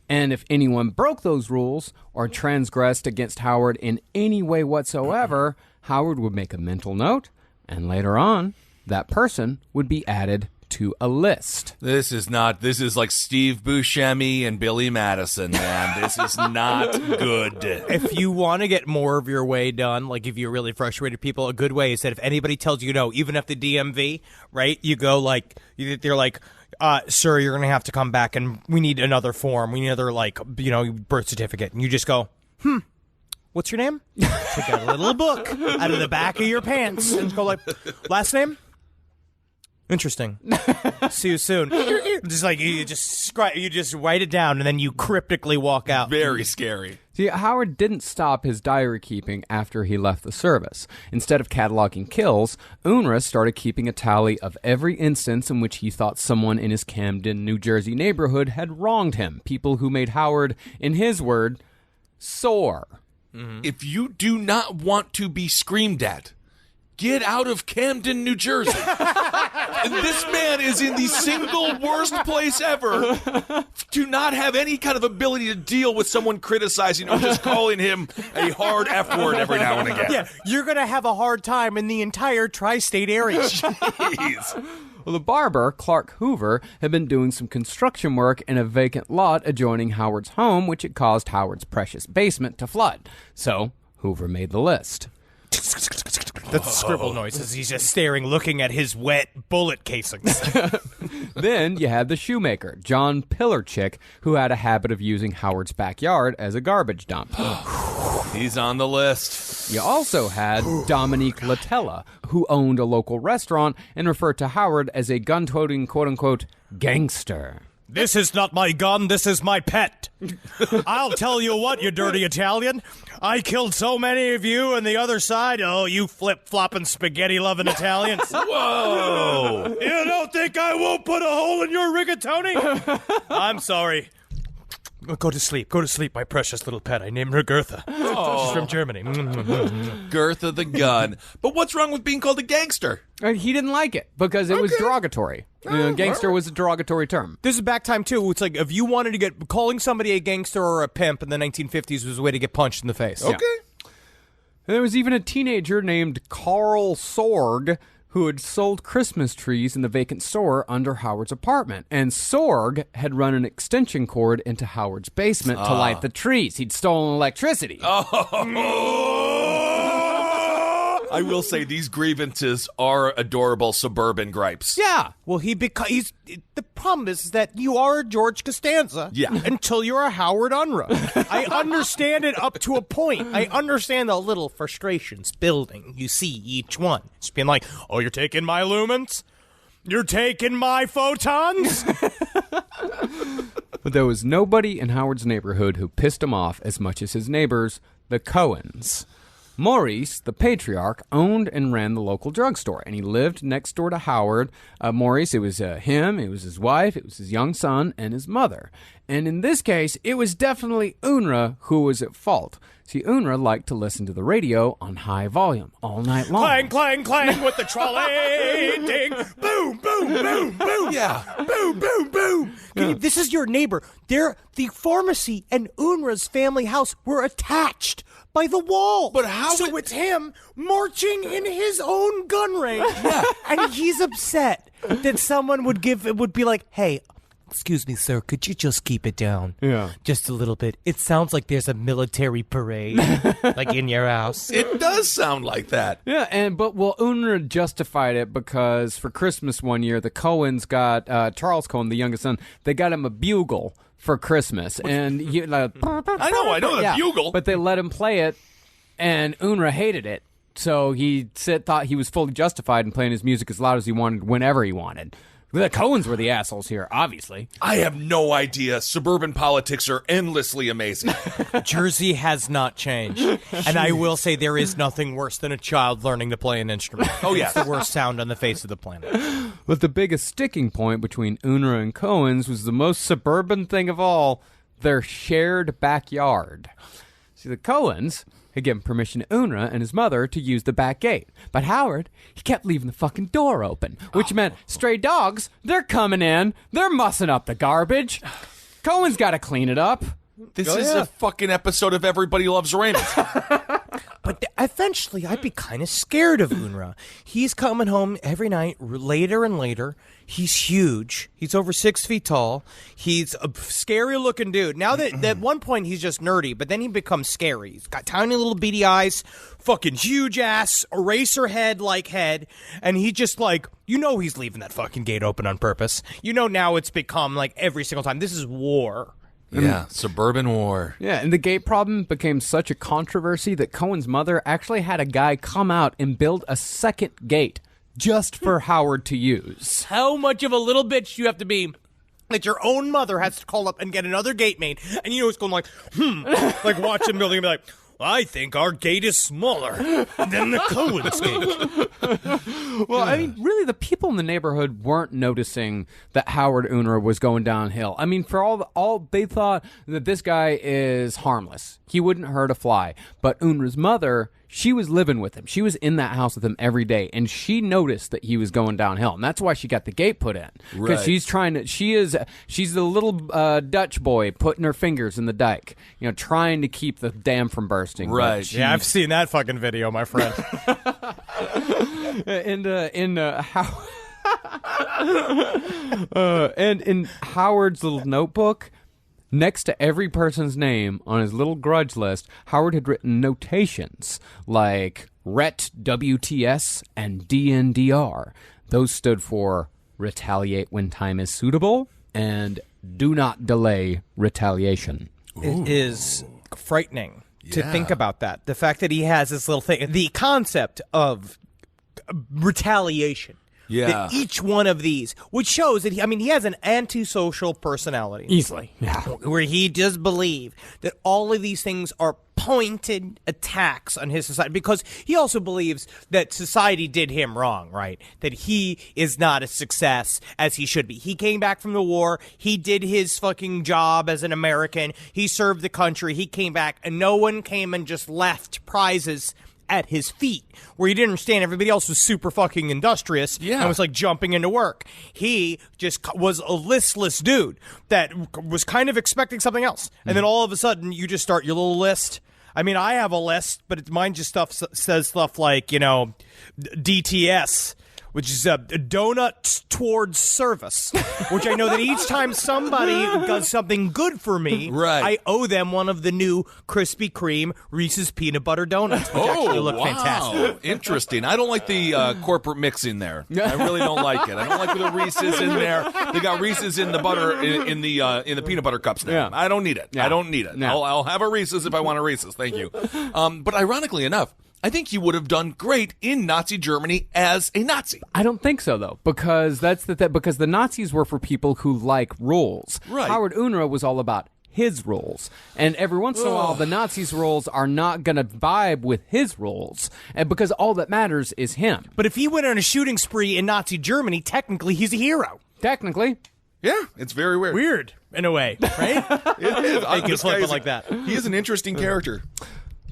Speaker 5: And if anyone broke those rules or transgressed against Howard in any way whatsoever, Howard would make a mental note, and later on, that person would be added to a list.
Speaker 4: This is like Steve Buscemi and Billy Madison, man. This is not good.
Speaker 3: If you want to get more of your way done, like if you're really frustrated people, a good way is that if anybody tells you no, even at the DMV, right, you go like, they're like, sir, you're going to have to come back and we need another form. We need another, like, birth certificate. And you just go, what's your name? Take out a little book out of the back of your pants and go like, last name? Interesting. See you soon. Just like you just write it down and then you cryptically walk out.
Speaker 4: Very scary.
Speaker 5: See, Howard didn't stop his diary keeping after he left the service. Instead of cataloging kills, Unruh started keeping a tally of every instance in which he thought someone in his Camden, New Jersey neighborhood had wronged him. People who made Howard, in his word, sore.
Speaker 4: Mm-hmm. If you do not want to be screamed at, get out of Camden, New Jersey. And this man is in the single worst place ever to not have any kind of ability to deal with someone criticizing or just calling him a hard F word every now and again.
Speaker 3: Yeah, you're going to have a hard time in the entire tri-state area.
Speaker 4: Jeez.
Speaker 5: Well, the barber, Clark Hoover, had been doing some construction work in a vacant lot adjoining Howard's home, which had caused Howard's precious basement to flood. So, Hoover made the list.
Speaker 3: That's the scribble noises. He's just staring, looking at his wet bullet casings.
Speaker 5: Then you had the shoemaker, John Pillarchick, who had a habit of using Howard's backyard as a garbage dump.
Speaker 4: He's on the list.
Speaker 5: You also had Dominique Latella, who owned a local restaurant and referred to Howard as a gun-toting, quote-unquote, gangster.
Speaker 3: This is not my gun, this is my pet. I'll tell you what, you dirty Italian. I killed so many of you on the other side. Oh, you flip-flopping, spaghetti-loving Italians.
Speaker 4: Whoa!
Speaker 3: You don't think I won't put a hole in your rigatoni? I'm sorry. Go to sleep, my precious little pet. I named her Gertha.
Speaker 4: Oh.
Speaker 3: She's from Germany.
Speaker 4: Gertha the gun. But what's wrong with being called a gangster?
Speaker 5: He didn't like it because it was derogatory. Gangster was a derogatory term.
Speaker 3: This is back time, too. It's like if you wanted to get calling somebody a gangster or a pimp in the 1950s was a way to get punched in the face.
Speaker 4: Okay.
Speaker 5: Yeah. And there was even a teenager named Carl Sorg who had sold Christmas trees in the vacant store under Howard's apartment. And Sorg had run an extension cord into Howard's basement to light the trees. He'd stolen electricity.
Speaker 4: I will say these grievances are adorable suburban gripes.
Speaker 3: Yeah. Well, the problem is that you are a George Costanza until you're a Howard Unruh. I understand it up to a point. I understand the little frustrations building. You see each one. It's being like, oh, you're taking my lumens? You're taking my photons?
Speaker 5: But there was nobody in Howard's neighborhood who pissed him off as much as his neighbors, the Cohens. Maurice, the patriarch, owned and ran the local drugstore, and he lived next door to Howard. Maurice, it was him, it was his wife, it was his young son, and his mother. And in this case, it was definitely Unruh who was at fault. See, Unruh liked to listen to the radio on high volume all night long.
Speaker 3: Clang, clang, clang with the trolley. Ding. Boom, boom, boom, boom.
Speaker 4: Yeah.
Speaker 3: Boom, boom, boom. This is your neighbor. The pharmacy and Unruh's family house were attached by the wall.
Speaker 4: But how
Speaker 3: So
Speaker 4: would-
Speaker 3: it's him marching in his own gun range.
Speaker 4: Yeah.
Speaker 3: And he's upset that someone would be like, hey, excuse me, sir, could you just keep it down?
Speaker 5: Yeah.
Speaker 3: Just a little bit. It sounds like there's a military parade, like in your house.
Speaker 4: It does sound like that.
Speaker 5: Yeah, but Unruh justified it because for Christmas one year, the Cohens got Charles Cohen, the youngest son. They got him a bugle for Christmas, and
Speaker 4: I know the bugle.
Speaker 5: but they let him play it, and Unruh hated it. So he thought he was fully justified in playing his music as loud as he wanted, whenever he wanted. The Cohens were the assholes here, obviously.
Speaker 4: I have no idea. Suburban politics are endlessly amazing.
Speaker 3: Jersey has not changed. And I will say there is nothing worse than a child learning to play an instrument.
Speaker 4: Oh, yes.
Speaker 3: It's the worst sound on the face of the planet.
Speaker 5: But the biggest sticking point between Unruh and Cohens was the most suburban thing of all, their shared backyard. See, the Cohens had given permission to Unruh and his mother to use the back gate. But Howard, he kept leaving the fucking door open, which meant stray dogs, they're coming in, they're mussing up the garbage. Cohen's got to clean it up.
Speaker 4: This is a fucking episode of Everybody Loves Raymond.
Speaker 3: But eventually, I'd be kind of scared of Unruh. He's coming home every night, later and later. He's huge. He's over 6 feet tall. He's a scary-looking dude. Now that at one point he's just nerdy, but then he becomes scary. He's got tiny little beady eyes, fucking huge ass, eraser head-like head, and he just like, he's leaving that fucking gate open on purpose. Now it's become like every single time. This is war.
Speaker 4: Yeah, suburban war.
Speaker 5: Yeah, and the gate problem became such a controversy that Cohen's mother actually had a guy come out and build a second gate just for Howard to use.
Speaker 3: How much of a little bitch you have to be that your own mother has to call up and get another gate made, and it's going like, like watch them building and be like, I think our gate is smaller than the Cohen's gate.
Speaker 5: Well, I mean, really, the people in the neighborhood weren't noticing that Howard Unruh was going downhill. I mean, for all they thought that this guy is harmless. He wouldn't hurt a fly. But Unruh's mother, she was living with him. She was in that house with him every day, and she noticed that he was going downhill, and that's why she got the gate put in. Because
Speaker 4: Right.
Speaker 5: she's the little Dutch boy putting her fingers in the dike, trying to keep the dam from bursting.
Speaker 4: Right.
Speaker 3: Yeah, I've seen that fucking video, my friend.
Speaker 5: And in Howard's little notebook, next to every person's name on his little grudge list, Howard had written notations like RET WTS and DNDR. Those stood for retaliate when time is suitable and do not delay retaliation.
Speaker 3: It is frightening to think about that. The fact that he has this little thing, the concept of retaliation.
Speaker 4: Yeah.
Speaker 3: That each one of these, which shows that he has an antisocial personality.
Speaker 5: Easily. Yeah.
Speaker 3: Where he does believe that all of these things are pointed attacks on his society, because he also believes that society did him wrong, right? That he is not a success as he should be. He came back from the war. He did his fucking job as an American. He served the country. He came back, and no one came and just left prizes at his feet, where he didn't understand everybody else was super fucking industrious and was like jumping into work. He just was a listless dude that was kind of expecting something else. And then all of a sudden you just start your little list. I mean, I have a list, but mine just says stuff like, DTS, which is a donut towards service, which I know that each time somebody does something good for me,
Speaker 4: Right.
Speaker 3: I owe them one of the new Krispy Kreme Reese's peanut butter donuts, which actually look fantastic.
Speaker 4: Interesting. I don't like the corporate mix in there. I really don't like it. I don't like the Reese's in there. They got Reese's in the butter in the peanut butter cups now.
Speaker 5: Yeah.
Speaker 4: I don't need it.
Speaker 5: Yeah.
Speaker 4: I don't need it.
Speaker 5: No.
Speaker 4: I'll have a Reese's if I want a Reese's. Thank you. But ironically enough, I think he would have done great in Nazi Germany as a Nazi.
Speaker 5: I don't think so, though, because because the Nazis were for people who like rules.
Speaker 4: Right.
Speaker 5: Howard Unruh was all about his rules, and every once in a while, the Nazis' rules are not going to vibe with his rules, and because all that matters is him.
Speaker 3: But if he went on a shooting spree in Nazi Germany, technically he's a hero.
Speaker 5: Technically,
Speaker 4: Yeah, it's very weird.
Speaker 3: Weird, in a way, right?
Speaker 4: It is.
Speaker 3: They can
Speaker 4: This
Speaker 3: flip
Speaker 4: guy
Speaker 3: it
Speaker 4: is
Speaker 3: like that.
Speaker 4: He is an interesting character.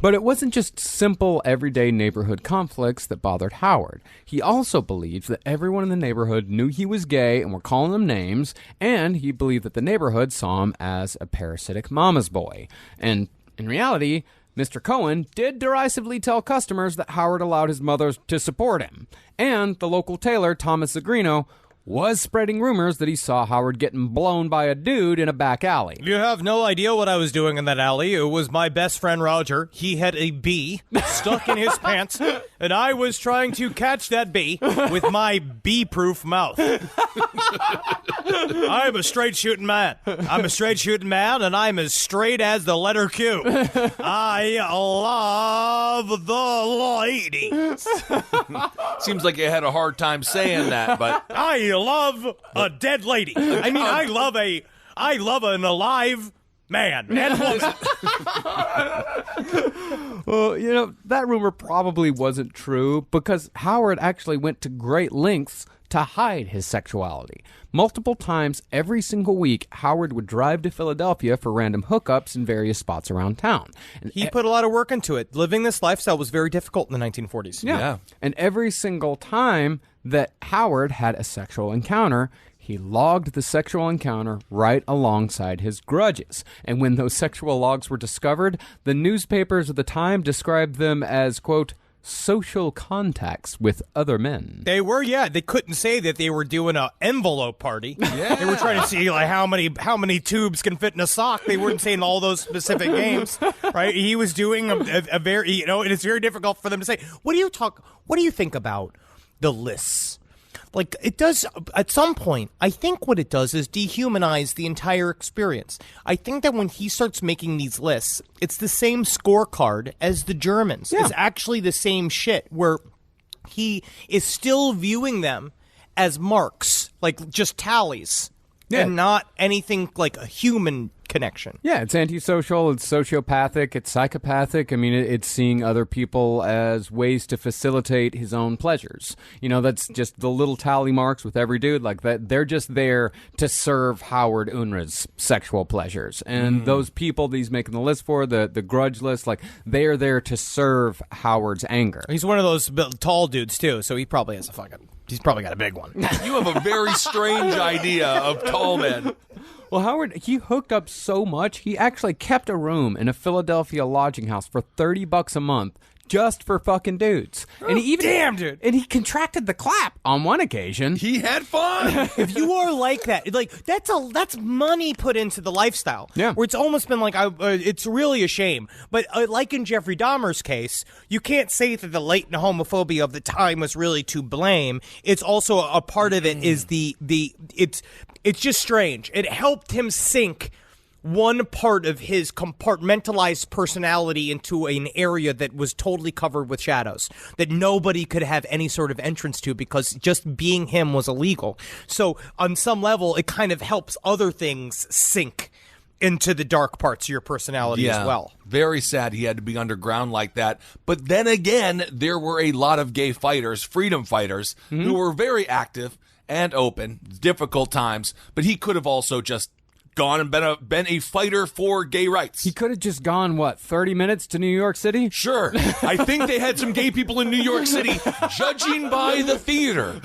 Speaker 5: But it wasn't just simple, everyday neighborhood conflicts that bothered Howard. He also believed that everyone in the neighborhood knew he was gay and were calling him names, and he believed that the neighborhood saw him as a parasitic mama's boy. And in reality, Mr. Cohen did derisively tell customers that Howard allowed his mother to support him. And the local tailor, Thomas Zagrino, was spreading rumors that he saw Howard getting blown by a dude in a back alley.
Speaker 3: You have no idea what I was doing in that alley. It was my best friend Roger. He had a bee stuck in his pants, and I was trying to catch that bee with my bee-proof mouth. I'm a straight shooting man. I'm a straight shooting man, and I'm as straight as the letter Q. I love the ladies.
Speaker 4: Seems like you had a hard time saying that, but
Speaker 3: I love a dead lady. I mean, I love an alive man and woman.
Speaker 5: Well, you know, that rumor probably wasn't true because Howard actually went to great lengths to hide his sexuality. Multiple times every single week, Howard would drive to Philadelphia for random hookups in various spots around town. And
Speaker 3: He put a lot of work into it. Living this lifestyle was very difficult in the 1940s.
Speaker 4: Yeah.
Speaker 5: And every single time that Howard had a sexual encounter, he logged the sexual encounter right alongside his grudges. And when those sexual logs were discovered, the newspapers of the time described them as, quote, social contacts with other men.
Speaker 3: They were, yeah. They couldn't say that they were doing an envelope party. Yeah. They were trying to see like how many tubes can fit in a sock. They weren't saying all those specific games, right? He was doing a very, you know, and it's very difficult for them to say. What do you think about the lists? Like, it does, at some point, I think what it does is dehumanize the entire experience. I think that when he starts making these lists, it's the same scorecard as the Germans.
Speaker 5: Yeah.
Speaker 3: It's actually the same shit, where he is still viewing them as marks, like just tallies, and not anything like a human connection.
Speaker 5: Yeah, it's antisocial, it's sociopathic, it's psychopathic. I mean, it's seeing other people as ways to facilitate his own pleasures. You know, that's just the little tally marks with every dude like that. They're just there to serve Howard Unruh's sexual pleasures. And those people that he's making the list for, the grudge list, like, they're there to serve Howard's anger.
Speaker 3: He's one of those tall dudes, too, so he probably has he's probably got a big one.
Speaker 4: you have a very strange idea of tall men.
Speaker 5: Well, Howard, he hooked up so much, he actually kept a room in a Philadelphia lodging house for $30 a month just for fucking dudes. And he even
Speaker 3: Damn, dude.
Speaker 5: And he contracted the clap on one occasion.
Speaker 4: He had fun.
Speaker 3: If you are like that, like that's money put into the lifestyle.
Speaker 5: Yeah.
Speaker 3: Where it's almost been like it's really a shame. But like in Jeffrey Dahmer's case, you can't say that the latent homophobia of the time was really to blame. It's also a part of it is it's just strange. It helped him sink one part of his compartmentalized personality into an area that was totally covered with shadows, that nobody could have any sort of entrance to because just being him was illegal. So on some level, it kind of helps other things sink into the dark parts of your personality as well.
Speaker 4: Very sad he had to be underground like that. But then again, there were a lot of gay fighters, freedom fighters, who were very active and open, difficult times, but he could have also just gone and been a fighter for gay rights.
Speaker 5: He could have just gone, 30 minutes to New York City?
Speaker 4: Sure. I think they had some gay people in New York City, judging by the theater.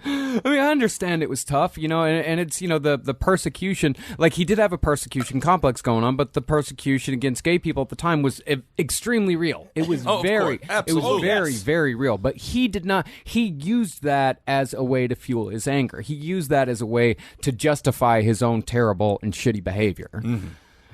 Speaker 5: I mean, I understand it was tough, and it's, the persecution. Like, he did have a persecution complex going on, but the persecution against gay people at the time was extremely real. It was very real. But he used that as a way to fuel his anger. He used that as a way to justify his own terrible and shitty behavior. Mm-hmm.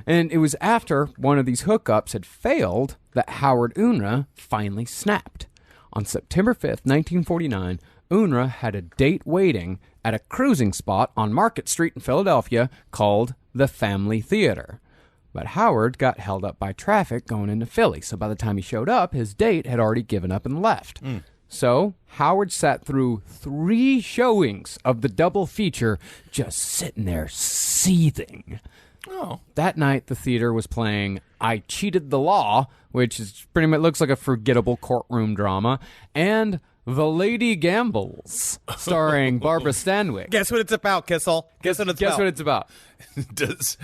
Speaker 5: And it was after one of these hookups had failed that Howard Unruh finally snapped. On September 5th, 1949, Unruh had a date waiting at a cruising spot on Market Street in Philadelphia called the Family Theater. But Howard got held up by traffic going into Philly, so by the time he showed up, his date had already given up and left. So Howard sat through 3 showings of the double feature, just sitting there seething.
Speaker 4: Oh.
Speaker 5: That night, the theater was playing I Cheated the Law, which is pretty much looks like a forgettable courtroom drama, and The Lady Gambles, starring Barbara Stanwyck.
Speaker 3: Guess what it's about, Kissel? Guess what it's
Speaker 5: Guess
Speaker 3: about.
Speaker 5: what it's about?
Speaker 4: Does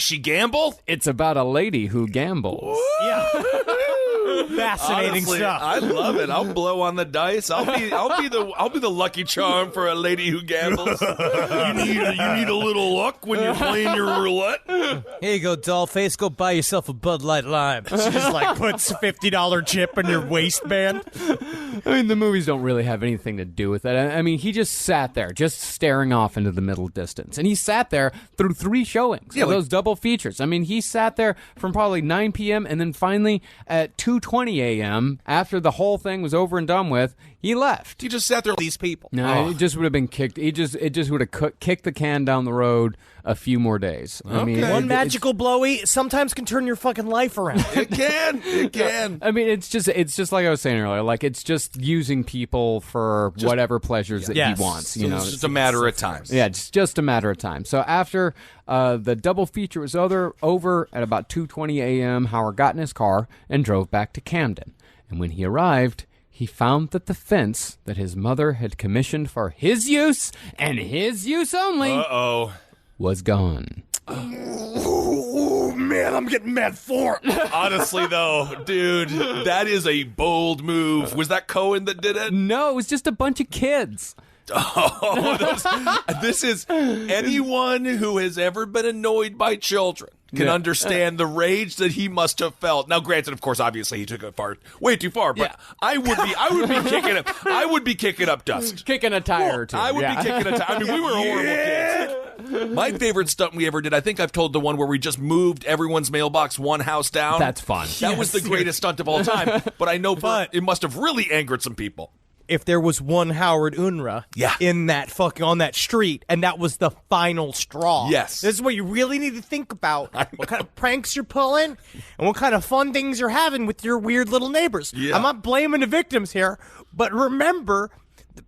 Speaker 4: she gamble?
Speaker 5: It's about a lady who gambles.
Speaker 3: Yeah. Fascinating
Speaker 4: Honestly,
Speaker 3: stuff.
Speaker 4: I love it. I'll blow on the dice. I'll be the lucky charm for a lady who gambles. You need a little luck when you're playing your roulette.
Speaker 3: Here you go, dollface. Go buy yourself a Bud Light Lime. She just like puts a $50 chip in your waistband.
Speaker 5: I mean, the movies don't really have anything to do with it. I mean, he just sat there, just staring off into the middle distance. And he sat there through 3 showings of those double features. I mean, he sat there from probably 9 p.m. and then finally at 2:20 a.m., after the whole thing was over and done with, he left.
Speaker 4: He just sat there.
Speaker 3: These people.
Speaker 5: No, it just would have been kicked. It just would have kicked the can down the road a few more days. I mean,
Speaker 3: One magical blowy sometimes can turn your fucking life around.
Speaker 4: It can.
Speaker 5: I mean, it's just like I was saying earlier. Like, it's just using people for whatever pleasures that
Speaker 3: Yes.
Speaker 5: he wants. You know,
Speaker 4: It's just a matter of time.
Speaker 5: yeah, it's just a matter of time. So after the double feature was over at about 2:20 a.m., Howard got in his car and drove back to Camden. And when he arrived, he found that the fence that his mother had commissioned for his use and his use only was gone.
Speaker 3: Oh, man, I'm getting mad for it.
Speaker 4: Honestly, though, dude, that is a bold move. Was that Cohen that did it?
Speaker 5: No, it was just a bunch of kids.
Speaker 4: This is anyone who has ever been annoyed by children can understand the rage that he must have felt. Now, granted, of course, obviously he took it way too far, but I would be kicking up dust.
Speaker 5: Kicking a tire or two.
Speaker 4: I would be kicking a tire. I mean, we were horrible kids. My favorite stunt we ever did, I think I've told the one where we just moved everyone's mailbox one house down.
Speaker 5: That's fun.
Speaker 4: That was the greatest stunt of all time, but I know it must have really angered some people.
Speaker 3: If there was one Howard Unruh in that on that street, and that was the final straw.
Speaker 4: Yes.
Speaker 3: This is what you really need to think about. What kind of pranks you're pulling and what kind of fun things you're having with your weird little neighbors.
Speaker 4: Yeah.
Speaker 3: I'm not blaming the victims here, but remember,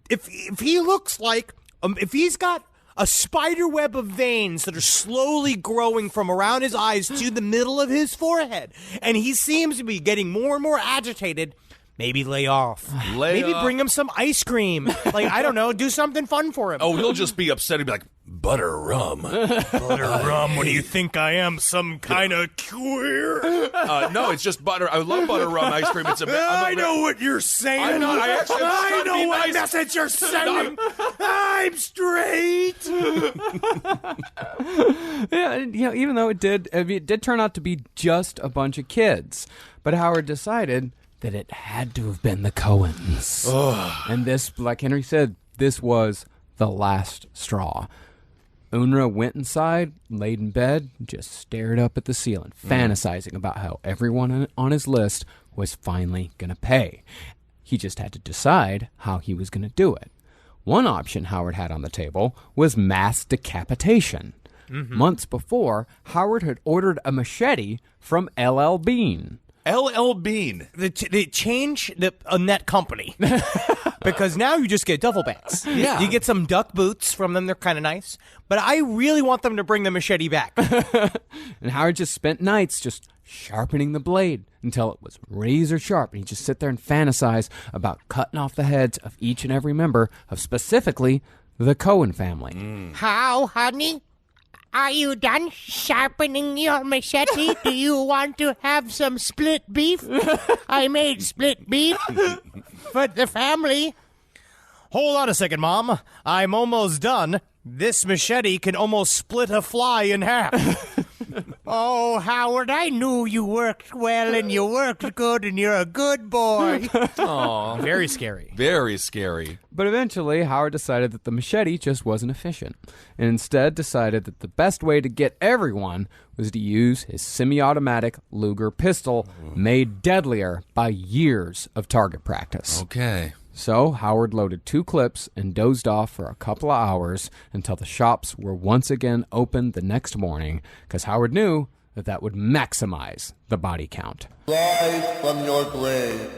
Speaker 3: if he looks like, if he's got a spider web of veins that are slowly growing from around his eyes to the middle of his forehead, and he seems to be getting more and more agitated, maybe lay off. Maybe bring him some ice cream. Like, I don't know, do something fun for him.
Speaker 4: Oh, he'll just be upset. He'll be like, butter rum.
Speaker 3: Butter rum, what do you think I am, some kind of queer?
Speaker 4: No, it's just butter. I love butter rum ice cream. It's
Speaker 3: I know what you're saying.
Speaker 4: I'm not.
Speaker 3: I know what message you're sending. I'm straight.
Speaker 5: Yeah, you know, even though it did turn out to be just a bunch of kids, but Howard decided that it had to have been the Cohens. And this, like Henry said, this was the last straw. Unruh went inside, laid in bed, just stared up at the ceiling, fantasizing about how everyone on his list was finally going to pay. He just had to decide how he was going to do it. One option Howard had on the table was mass decapitation. Months before, Howard had ordered a machete from L.L. Bean.
Speaker 4: L.L. Bean.
Speaker 3: They change on that company because now you just get duffel bags.
Speaker 4: Yeah.
Speaker 3: You get some duck boots from them. They're kind of nice. But I really want them to bring the machete back.
Speaker 5: And Howard just spent nights just sharpening the blade until it was razor sharp. And he'd just sit there and fantasize about cutting off the heads of each and every member of specifically the Cohen family.
Speaker 7: How, honey? Are you done sharpening your machete? Do you want to have some split beef? I made split beef for the family.
Speaker 3: Hold on a second, Mom. I'm almost done. This machete can almost split a fly in half.
Speaker 7: Oh, Howard, I knew you worked well and you worked good and you're a good boy.
Speaker 4: Aw.
Speaker 3: Very scary.
Speaker 4: Very scary.
Speaker 5: But eventually, Howard decided that the machete just wasn't efficient, and instead decided that the best way to get everyone was to use his semi-automatic Luger pistol, made deadlier by years of target practice.
Speaker 4: Okay.
Speaker 5: So Howard loaded 2 clips and dozed off for a couple of hours until the shops were once again open the next morning, because Howard knew that that would maximize the body count.
Speaker 6: Rise from your grave.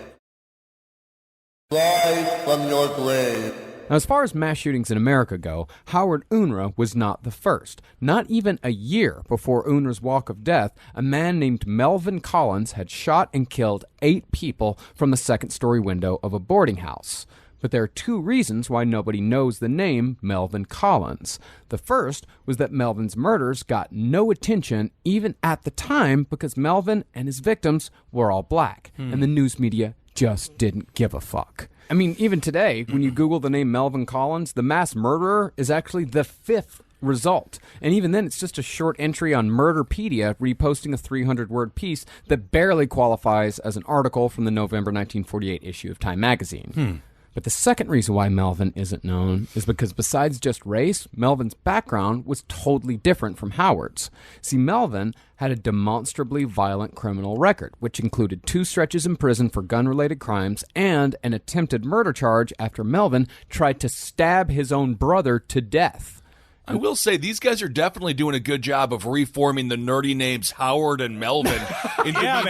Speaker 6: Rise from your grave.
Speaker 5: Now, as far as mass shootings in America go, Howard Unruh was not the first. Not even a year before Unruh's walk of death, a man named Melvin Collins had shot and killed 8 people from the second-story window of a boarding house. But there are 2 reasons why nobody knows the name Melvin Collins. The first was that Melvin's murders got no attention even at the time because Melvin and his victims were all black, and the news media just didn't give a fuck. I mean, even today, when you Google the name Melvin Collins, the mass murderer is actually the 5th result. And even then, it's just a short entry on Murderpedia reposting a 300-word piece that barely qualifies as an article from the November 1948 issue of Time magazine. But the second reason why Melvin isn't known is because besides just race, Melvin's background was totally different from Howard's. See, Melvin had a demonstrably violent criminal record, which included 2 stretches in prison for gun-related crimes and an attempted murder charge after Melvin tried to stab his own brother to death.
Speaker 4: I will say, these guys are definitely doing a good job of reforming the nerdy names Howard and Melvin into being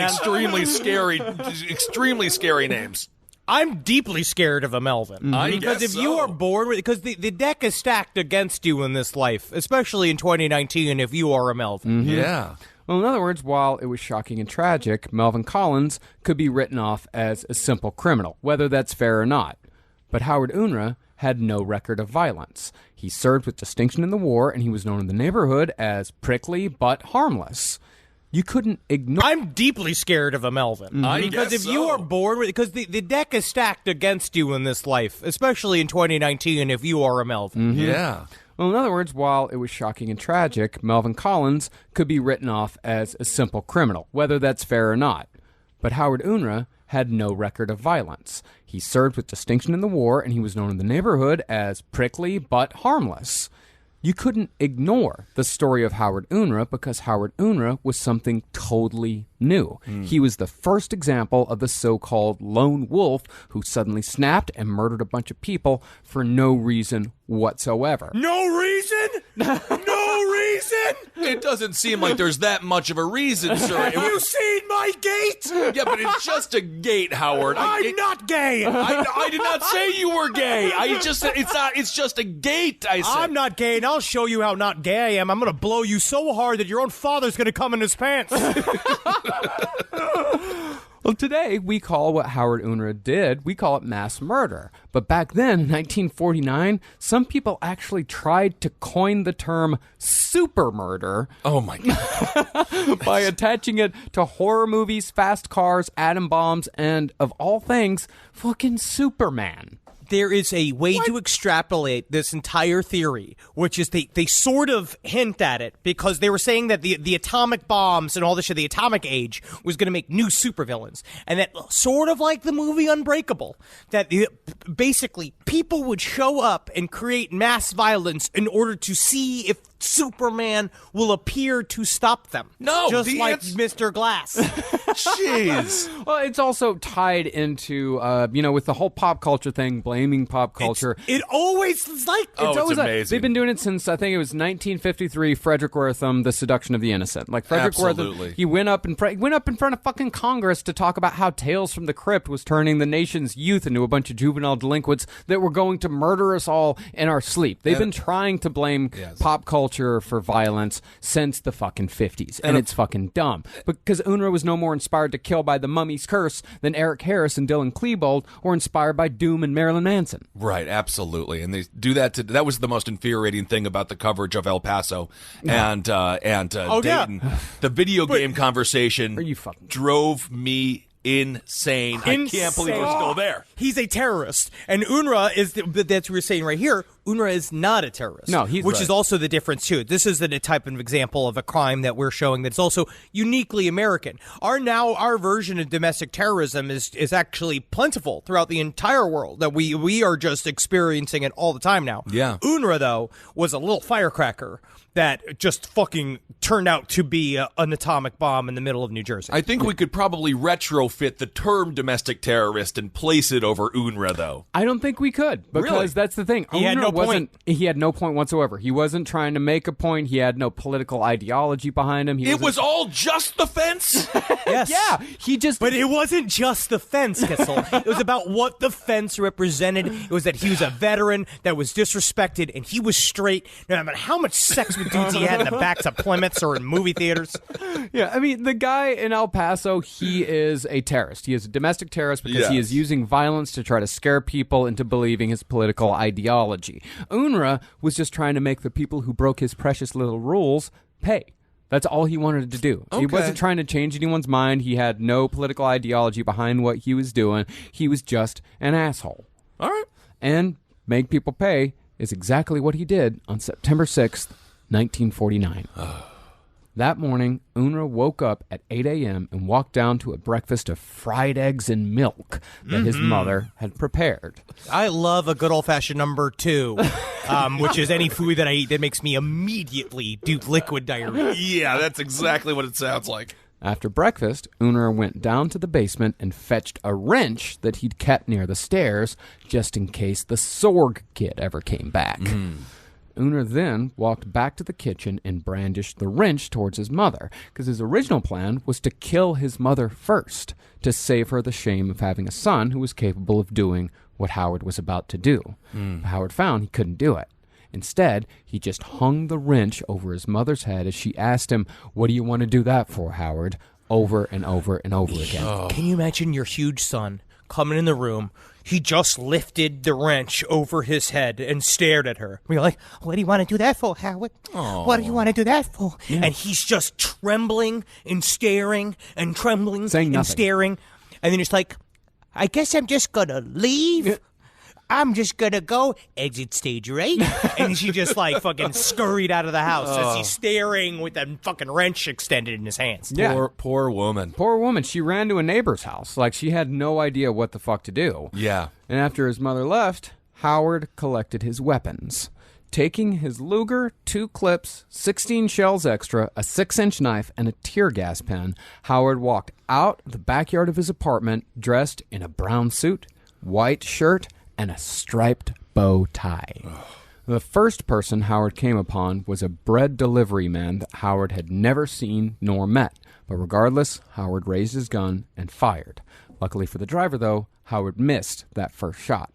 Speaker 4: extremely scary names.
Speaker 3: I'm deeply scared of a Melvin. Because if you are born with... Because the deck is stacked against you in this life, especially in 2019 if you are a Melvin.
Speaker 4: Yeah.
Speaker 5: Well, in other words, while it was shocking and tragic, Melvin Collins could be written off as a simple criminal, whether that's fair or not. But Howard Unruh had no record of violence. He served with distinction in the war, and he was known in the neighborhood as prickly but harmless. You couldn't ignore...
Speaker 3: I'm deeply scared of a Melvin. Because if you are born with... Because the deck is stacked against you in this life, especially in 2019 if you are a Melvin.
Speaker 4: Yeah.
Speaker 5: Well, in other words, while it was shocking and tragic, Melvin Collins could be written off as a simple criminal, whether that's fair or not. But Howard Unruh had no record of violence. He served with distinction in the war, and he was known in the neighborhood as prickly but harmless. You couldn't ignore the story of Howard Unruh because Howard Unruh was something totally new. He was the first example of the so-called lone wolf who suddenly snapped and murdered a bunch of people for no reason whatsoever.
Speaker 3: No reason? No reason?
Speaker 4: It doesn't seem like there's that much of a reason, sir.
Speaker 3: Have you seen my gait?
Speaker 4: Yeah, but it's just a gate, Howard.
Speaker 3: I'm not gay.
Speaker 4: I did not say you were gay. I just said it's just a gate, I said.
Speaker 3: I'm not gay, and I'll show you how not gay I am. I'm going to blow you so hard that your own father's going to come in his pants.
Speaker 5: Well, today we call what Howard Unruh did, we call it mass murder. But back then, in 1949, some people actually tried to coin the term super murder.
Speaker 4: Oh, my God.
Speaker 5: By attaching it to horror movies, fast cars, atom bombs, and, of all things, fucking Superman.
Speaker 3: There is a way to extrapolate this entire theory, which is they sort of hint at it because they were saying that the atomic bombs and all this shit, the atomic age, was going to make new supervillains. And that sort of like the movie Unbreakable, that basically people would show up and create mass violence in order to see if Superman will appear to stop them.
Speaker 4: No,
Speaker 3: just like Mr. Glass.
Speaker 4: Jeez.
Speaker 5: Well, it's also tied into, with the whole pop culture thing, blaming pop culture.
Speaker 3: It always is like
Speaker 4: it's
Speaker 5: always
Speaker 4: amazing.
Speaker 5: They've been doing it since, I think it was 1953, Frederick Wertham, The Seduction of the Innocent. Like, Frederick Wertham, he went up in front of fucking Congress to talk about how Tales from the Crypt was turning the nation's youth into a bunch of juvenile delinquents that were going to murder us all in our sleep. They've been trying to blame pop culture for violence since the fucking 50s, and it's fucking dumb. Because Unruh was no more inspired to kill by the mummy's curse than Eric Harris and Dylan Klebold were inspired by Doom and Marilyn Manson.
Speaker 4: Right, absolutely. And they do that that was the most infuriating thing about the coverage of El Paso and Dayton. The video game conversation drove me insane. I can't believe we're still there.
Speaker 3: He's a terrorist, and Unruh is. That's what we're saying right here. Unruh is not a terrorist.
Speaker 5: No, he's
Speaker 3: which
Speaker 5: right.
Speaker 3: is also the difference too. This is the type of example of a crime that we're showing that's also uniquely American. Our version of domestic terrorism is actually plentiful throughout the entire world. That we are just experiencing it all the time now.
Speaker 4: Yeah.
Speaker 3: Unruh though was a little firecracker that just fucking turned out to be an atomic bomb in the middle of New Jersey.
Speaker 4: I think we could probably retrofit the term domestic terrorist and place it over Unruh, though.
Speaker 5: I don't think we could, because that's the thing.
Speaker 3: He had no no point.
Speaker 5: He had no point whatsoever. He wasn't trying to make a point. He had no political ideology behind him.
Speaker 4: It was all just the fence?
Speaker 3: Yes.
Speaker 5: Yeah, he just...
Speaker 3: But it wasn't just the fence, Kissel. It was about what the fence represented. It was that he was a veteran that was disrespected, and he was straight, no matter how much sex with dudes he had in the backs of Plymouths or in movie theaters.
Speaker 5: Yeah, I mean, the guy in El Paso, he is a terrorist. He is a domestic terrorist because he is using violence to try to scare people into believing his political ideology. Unruh was just trying to make the people who broke his precious little rules pay. That's all he wanted to do.
Speaker 4: Okay.
Speaker 5: He wasn't trying to change anyone's mind. He had no political ideology behind what he was doing. He was just an asshole.
Speaker 4: All right.
Speaker 5: And make people pay is exactly what he did on September 6th, 1949. That morning, Unruh woke up at 8 a.m. and walked down to a breakfast of fried eggs and milk that his mother had prepared.
Speaker 3: I love a good old-fashioned number 2, which is any food that I eat that makes me immediately do liquid diarrhea.
Speaker 4: Yeah, that's exactly what it sounds like.
Speaker 5: After breakfast, Unruh went down to the basement and fetched a wrench that he'd kept near the stairs just in case the Sorg kid ever came back. Unruh then walked back to the kitchen and brandished the wrench towards his mother, because his original plan was to kill his mother first, to save her the shame of having a son who was capable of doing what Howard was about to do. But Howard found he couldn't do it. Instead, he just hung the wrench over his mother's head as she asked him, "What do you want to do that for, Howard?" over and over and over again.
Speaker 3: Can you imagine your huge son coming in the room? He just lifted the wrench over his head and stared at her. We're like, "What do you want to do that for, Howard? What do you want to do that for?" Yeah. And he's just trembling and staring and trembling
Speaker 5: Saying nothing.
Speaker 3: and staring. And then he's like, "I guess I'm just going to leave.
Speaker 5: Yeah.
Speaker 3: I'm just going to go exit stage right." And she just like fucking scurried out of the house as he's staring with a fucking wrench extended in his hands.
Speaker 5: Yeah.
Speaker 4: Poor woman.
Speaker 5: Poor woman. She ran to a neighbor's house. Like, she had no idea what the fuck to do.
Speaker 4: Yeah.
Speaker 5: And after his mother left, Howard collected his weapons. Taking his Luger, 2 clips, 16 shells extra, a 6-inch knife, and a tear gas pen, Howard walked out the backyard of his apartment dressed in a brown suit, white shirt, and a striped bow tie. The first person Howard came upon was a bread delivery man that Howard had never seen nor met. But regardless, Howard raised his gun and fired. Luckily for the driver, though, Howard missed that first shot.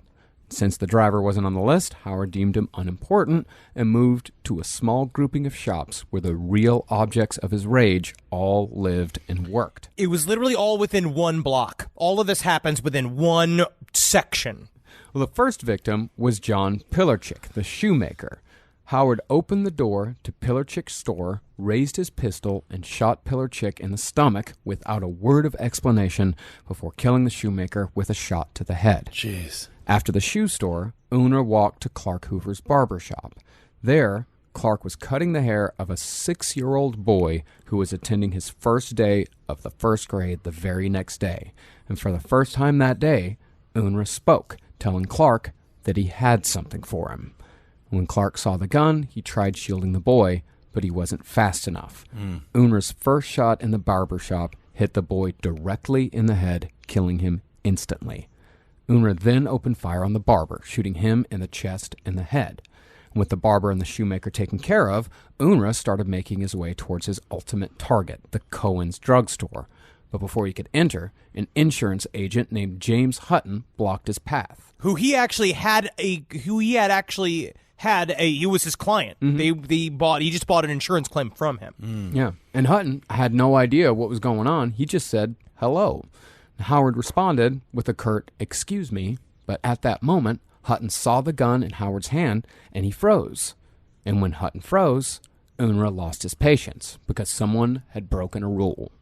Speaker 5: Since the driver wasn't on the list, Howard deemed him unimportant and moved to a small grouping of shops where the real objects of his rage all lived and worked.
Speaker 3: It was literally all within one block. All of this happens within one section.
Speaker 5: Well, the first victim was John Pillarchick, the shoemaker. Howard opened the door to Pillarchick's store, raised his pistol, and shot Pillarchick in the stomach without a word of explanation before killing the shoemaker with a shot to the head.
Speaker 4: Jeez.
Speaker 5: After the shoe store, Unruh walked to Clark Hoover's barber shop. There, Clark was cutting the hair of a 6-year-old boy who was attending his first day of the first grade the very next day. And for the first time that day, Unruh spoke, telling Clark that he had something for him. When Clark saw the gun, he tried shielding the boy, but he wasn't fast enough. Unruh's first shot in the barber shop hit the boy directly in the head, killing him instantly. Unruh then opened fire on the barber, shooting him in the chest and the head. With the barber and the shoemaker taken care of, Unruh started making his way towards his ultimate target, the Cohen's drugstore. But before he could enter, an insurance agent named James Hutton blocked his path.
Speaker 3: He was his client. He just bought an insurance claim from him.
Speaker 5: Yeah. And Hutton had no idea what was going on. He just said, "Hello." Howard responded with a curt, "Excuse me," but at that moment, Hutton saw the gun in Howard's hand, and he froze. And when Hutton froze, Unruh lost his patience, because someone had broken a rule.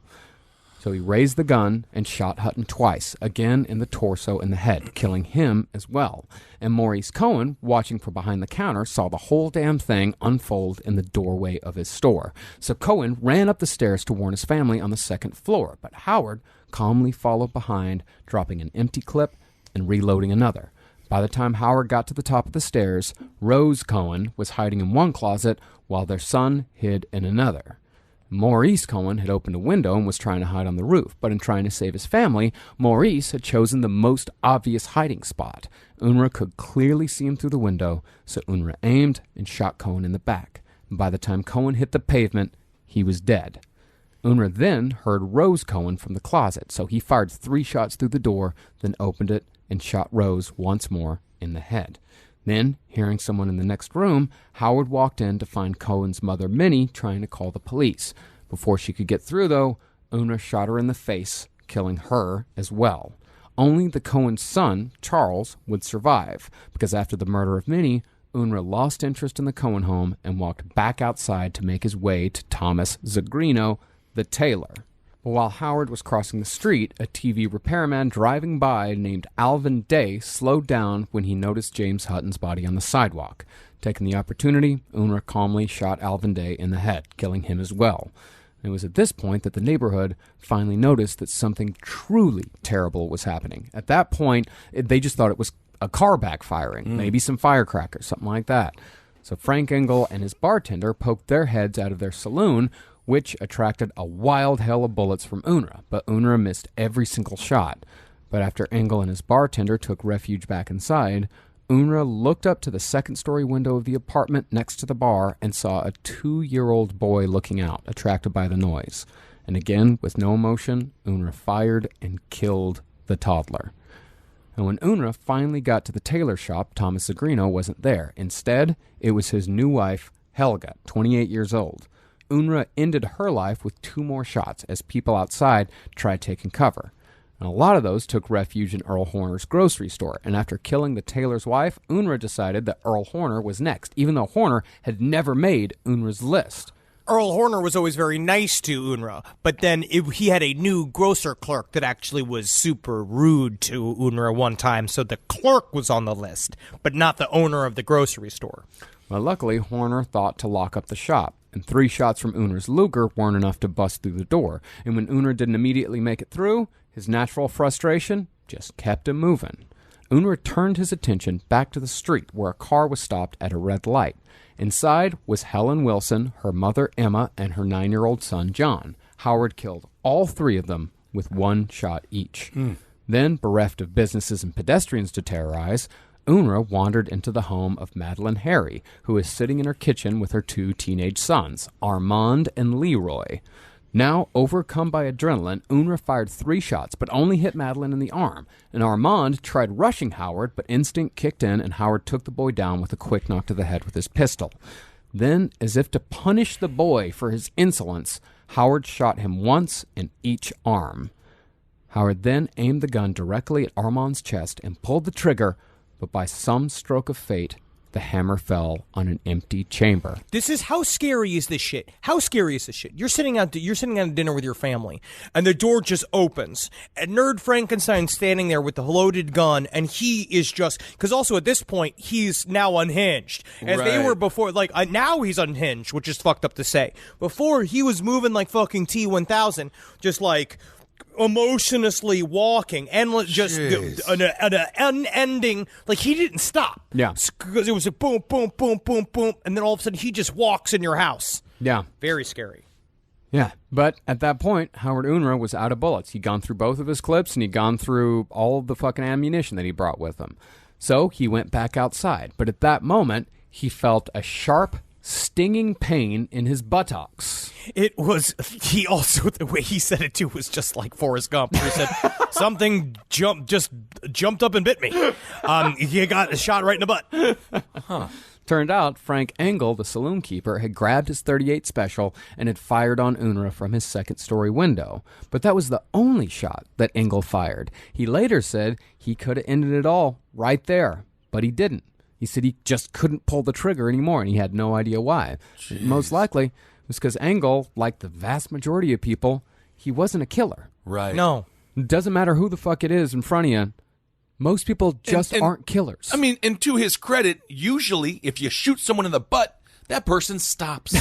Speaker 5: So he raised the gun and shot Hutton twice, again in the torso and the head, killing him as well. And Maurice Cohen, watching from behind the counter, saw the whole damn thing unfold in the doorway of his store. So Cohen ran up the stairs to warn his family on the second floor, but Howard calmly followed behind, dropping an empty clip and reloading another. By the time Howard got to the top of the stairs, Rose Cohen was hiding in one closet while their son hid in another. Maurice Cohen had opened a window and was trying to hide on the roof, but in trying to save his family, Maurice had chosen the most obvious hiding spot. Unruh could clearly see him through the window, so Unruh aimed and shot Cohen in the back. And by the time Cohen hit the pavement, he was dead. Unruh then heard Rose Cohen from the closet, so he fired 3 shots through the door, then opened it and shot Rose once more in the head. Then, hearing someone in the next room, Howard walked in to find Cohen's mother, Minnie, trying to call the police. Before she could get through, though, Unruh shot her in the face, killing her as well. Only the Cohen's son, Charles, would survive, because after the murder of Minnie, Unruh lost interest in the Cohen home and walked back outside to make his way to Thomas Zagrino, the tailor. But while Howard was crossing the street, a TV repairman driving by named Alvin Day slowed down when he noticed James Hutton's body on the sidewalk. Taking the opportunity, Unruh calmly shot Alvin Day in the head, killing him as well. It was at this point that the neighborhood finally noticed that something truly terrible was happening. At that point, they just thought it was a car backfiring, maybe some firecrackers, something like that. So Frank Engel and his bartender poked their heads out of their saloon, which attracted a wild hail of bullets from Unruh, but Unruh missed every single shot. But after Engel and his bartender took refuge back inside, Unruh looked up to the second-story window of the apartment next to the bar and saw a 2-year-old boy looking out, attracted by the noise. And again, with no emotion, Unruh fired and killed the toddler. And when Unruh finally got to the tailor shop, Thomas Zagrino wasn't there. Instead, it was his new wife, Helga, 28 years old. Unruh ended her life with 2 more shots as people outside tried taking cover. And a lot of those took refuge in Earl Horner's grocery store. And after killing the tailor's wife, Unruh decided that Earl Horner was next, even though Horner had never made Unruh's list.
Speaker 3: Earl Horner was always very nice to Unruh, but then he had a new grocer clerk that actually was super rude to Unruh one time, so the clerk was on the list, but not the owner of the grocery store.
Speaker 5: Well, luckily, Horner thought to lock up the shop, and 3 shots from Unruh's Luger weren't enough to bust through the door. And when Unruh didn't immediately make it through, his natural frustration just kept him moving. Unruh turned his attention back to the street where a car was stopped at a red light. Inside was Helen Wilson, her mother Emma, and her 9-year-old son John. Howard killed all 3 of them with 1 shot each. Then, bereft of businesses and pedestrians to terrorize, Unruh wandered into the home of Madeline Harry, who is sitting in her kitchen with her 2 teenage sons, Armand and Leroy. Now, overcome by adrenaline, Unruh fired 3 shots, but only hit Madeline in the arm. And Armand tried rushing Howard, but instinct kicked in, and Howard took the boy down with a quick knock to the head with his pistol. Then, as if to punish the boy for his insolence, Howard shot him once in each arm. Howard then aimed the gun directly at Armand's chest and pulled the trigger, but by some stroke of fate, the hammer fell on an empty chamber.
Speaker 3: How scary is this shit? How scary is this shit? You're sitting at dinner with your family, and the door just opens, and Nerd Frankenstein's standing there with the loaded gun, and he is just, because also at this point, he's now unhinged. As they were before, now he's unhinged, which is fucked up to say. Before, he was moving like fucking T-1000, just like emotionlessly walking and just an unending, like he didn't stop.
Speaker 5: Yeah.
Speaker 3: Because it was a boom, boom, boom, boom, boom, and then all of a sudden he just walks in your house.
Speaker 5: Yeah.
Speaker 3: Very scary.
Speaker 5: Yeah, but at that point, Howard Unruh was out of bullets. He'd gone through both of his clips, and he'd gone through all of the fucking ammunition that he brought with him. So he went back outside. But at that moment, he felt a sharp, stinging pain in his buttocks.
Speaker 3: It was, the way he said it too was just like Forrest Gump. He said, something jumped up and bit me. He got shot right in the butt.
Speaker 5: Turned out Frank Engel, the saloon keeper, had grabbed his .38 special and had fired on Unruh from his second-story window. But that was the only shot that Engel fired. He later said he could have ended it all right there, but he didn't. He said he just couldn't pull the trigger anymore, and he had no idea why. Jeez. Most likely, it was because Engel, like the vast majority of people, he wasn't a killer.
Speaker 4: Right.
Speaker 3: No.
Speaker 5: It doesn't matter who the fuck it is in front of you. Most people just aren't killers.
Speaker 4: I mean, and to his credit, usually if you shoot someone in the butt, that person stops.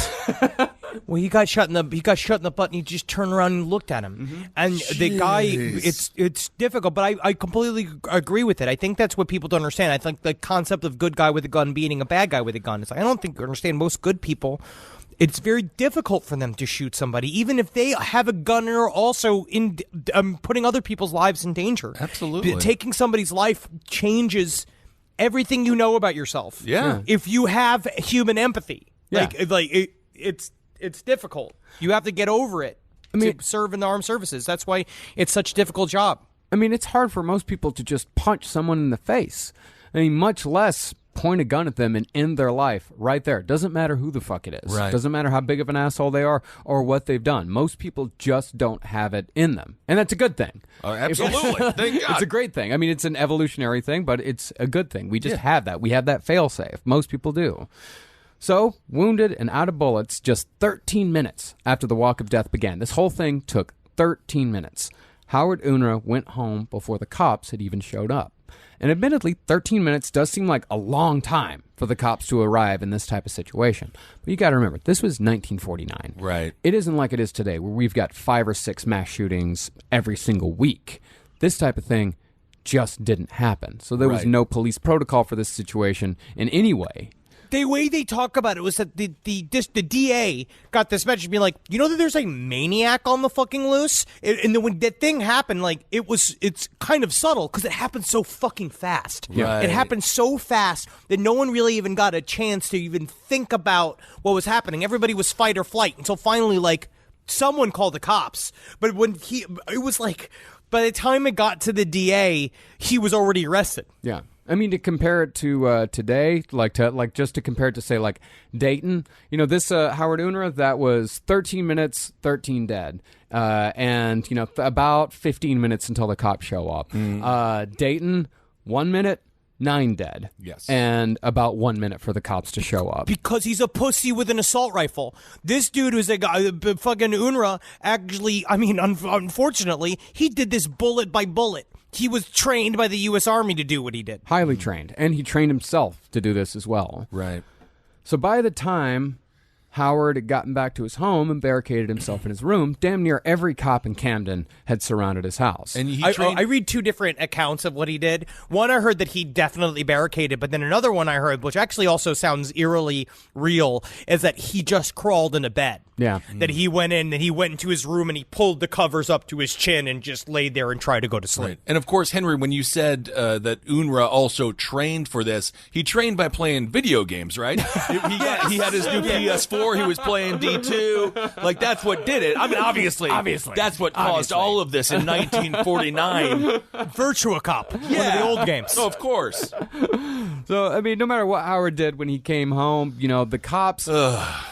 Speaker 3: Well, he got shot in the butt, and he just turned around and looked at him. Mm-hmm. And the guy, it's difficult, but I completely agree with it. I think that's what people don't understand. I think the concept of good guy with a gun beating a bad guy with a gun is, I don't think you understand. Most good people it's very difficult for them to shoot somebody, even if they have a gun and are also in putting other people's lives in danger.
Speaker 4: Absolutely.
Speaker 3: Taking somebody's life changes everything you know about yourself.
Speaker 4: Yeah.
Speaker 3: If you have human empathy,
Speaker 5: Yeah.
Speaker 3: it's difficult. You have to get over it to serve in the armed services. That's why it's such a difficult job.
Speaker 5: I mean, it's hard for most people to just punch someone in the face. I mean, much less point a gun at them and end their life right there. Doesn't matter who the fuck it is.
Speaker 4: Right.
Speaker 5: Doesn't matter how big of an asshole they are or what they've done. Most people just don't have it in them. And that's a good thing.
Speaker 4: Absolutely. Thank God.
Speaker 5: It's a great thing. I mean, it's an evolutionary thing, but it's a good thing. We just have that. We have that fail-safe. Most people do. So, wounded and out of bullets just 13 minutes after the walk of death began. This whole thing took 13 minutes. Howard Unruh went home before the cops had even showed up. And admittedly, 13 minutes does seem like a long time for the cops to arrive in this type of situation. But you got to remember, this was 1949.
Speaker 4: Right.
Speaker 5: It isn't like it is today, where we've got 5 or 6 mass shootings every single week. This type of thing just didn't happen. So there was
Speaker 4: Right.
Speaker 5: no police protocol for this situation in any way.
Speaker 3: The way they talk about it was that the DA got this message being like, you know that there's a maniac on the fucking loose? And then when that thing happened, like, it's kind of subtle because it happened so fucking fast.
Speaker 4: Yeah.
Speaker 3: It happened so fast that no one really even got a chance to even think about what was happening. Everybody was fight or flight until finally, like, someone called the cops. But it was like, by the time it got to the DA, he was already arrested.
Speaker 5: Yeah. I mean, to compare it to today, just to compare it to, say, like Dayton, you know, this Howard Unruh, that was 13 minutes, 13 dead. And, you know, about 15 minutes until the cops show up. Dayton, 1 minute, 9 dead.
Speaker 4: Yes.
Speaker 5: And about 1 minute for the cops to show up.
Speaker 3: Because he's a pussy with an assault rifle. This dude who's a guy, fucking Unruh, actually, I mean, unfortunately, he did this bullet by bullet. He was trained by the U.S. Army to do what he did.
Speaker 5: Highly trained. And he trained himself to do this as well.
Speaker 4: Right.
Speaker 5: So by the time Howard had gotten back to his home and barricaded himself in his room, damn near every cop in Camden had surrounded his house.
Speaker 4: And he
Speaker 3: I read 2 different accounts of what he did. One, I heard that he definitely barricaded, but then another one I heard, which actually also sounds eerily real, is that he just crawled into bed.
Speaker 5: Yeah.
Speaker 3: That he went in and he went into his room and he pulled the covers up to his chin and just laid there and tried to go to sleep.
Speaker 4: Right. And of course, Henry, when you said that Unruh also trained for this, he trained by playing video games, right? he had his new PS4. He was playing D2. Like, that's what did it. I mean, obviously. That's what caused all of this in 1949.
Speaker 3: Virtua Cop. One of the old games.
Speaker 4: Oh, of course.
Speaker 5: So, I mean, no matter what Howard did when he came home, you know, the cops,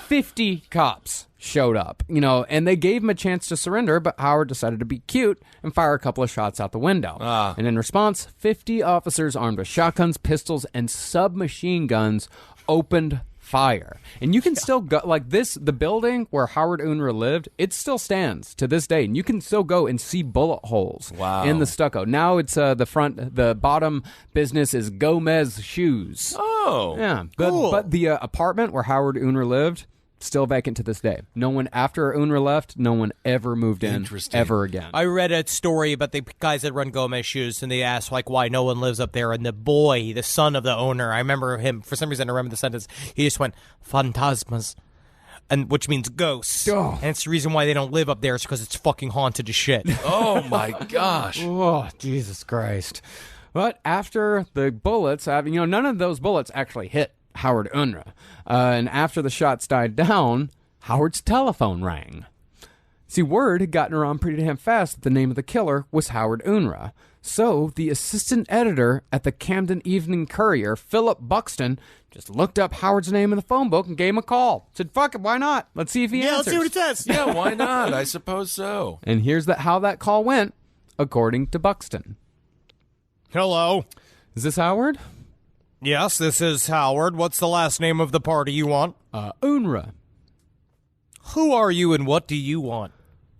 Speaker 5: 50 cops showed up, you know, and they gave him a chance to surrender, but Howard decided to be cute and fire a couple of shots out the window. And in response, 50 officers armed with shotguns, pistols, and submachine guns opened fire. And you can still go, like this, the building where Howard Unruh lived, it still stands to this day, and you can still go and see bullet holes in the stucco. Now it's the bottom business is Gomez Shoes.
Speaker 4: Oh.
Speaker 5: Yeah.
Speaker 3: Cool.
Speaker 5: But the apartment where Howard Unruh lived, still vacant to this day. No one, after Unruh left, no one ever moved in ever again.
Speaker 3: I read a story about the guys that run Gomez Shoes, and they asked, like, why no one lives up there. And the boy, the son of the owner, I remember him, for some reason I remember the sentence, he just went, phantasmas, and which means ghosts.
Speaker 5: Oh.
Speaker 3: And it's the reason why they don't live up there is because it's fucking haunted as shit.
Speaker 4: Oh, my gosh.
Speaker 5: Oh, Jesus Christ. But after the bullets, you know, none of those bullets actually hit Howard Unruh. And after the shots died down, Howard's telephone rang. See, word had gotten around pretty damn fast that the name of the killer was Howard Unruh. So the assistant editor at the Camden Evening Courier, Philip Buxton, just looked up Howard's name in the phone book and gave him a call. Said, fuck it, why not? Let's see if he answers.
Speaker 3: Let's see what it says.
Speaker 4: Yeah, why not? I suppose so.
Speaker 5: And here's how that call went, according to Buxton.
Speaker 3: Hello.
Speaker 5: Is this Howard?
Speaker 3: Yes, this is Howard. What's the last name of the party you want?
Speaker 5: Unruh.
Speaker 3: Who are you and what do you want?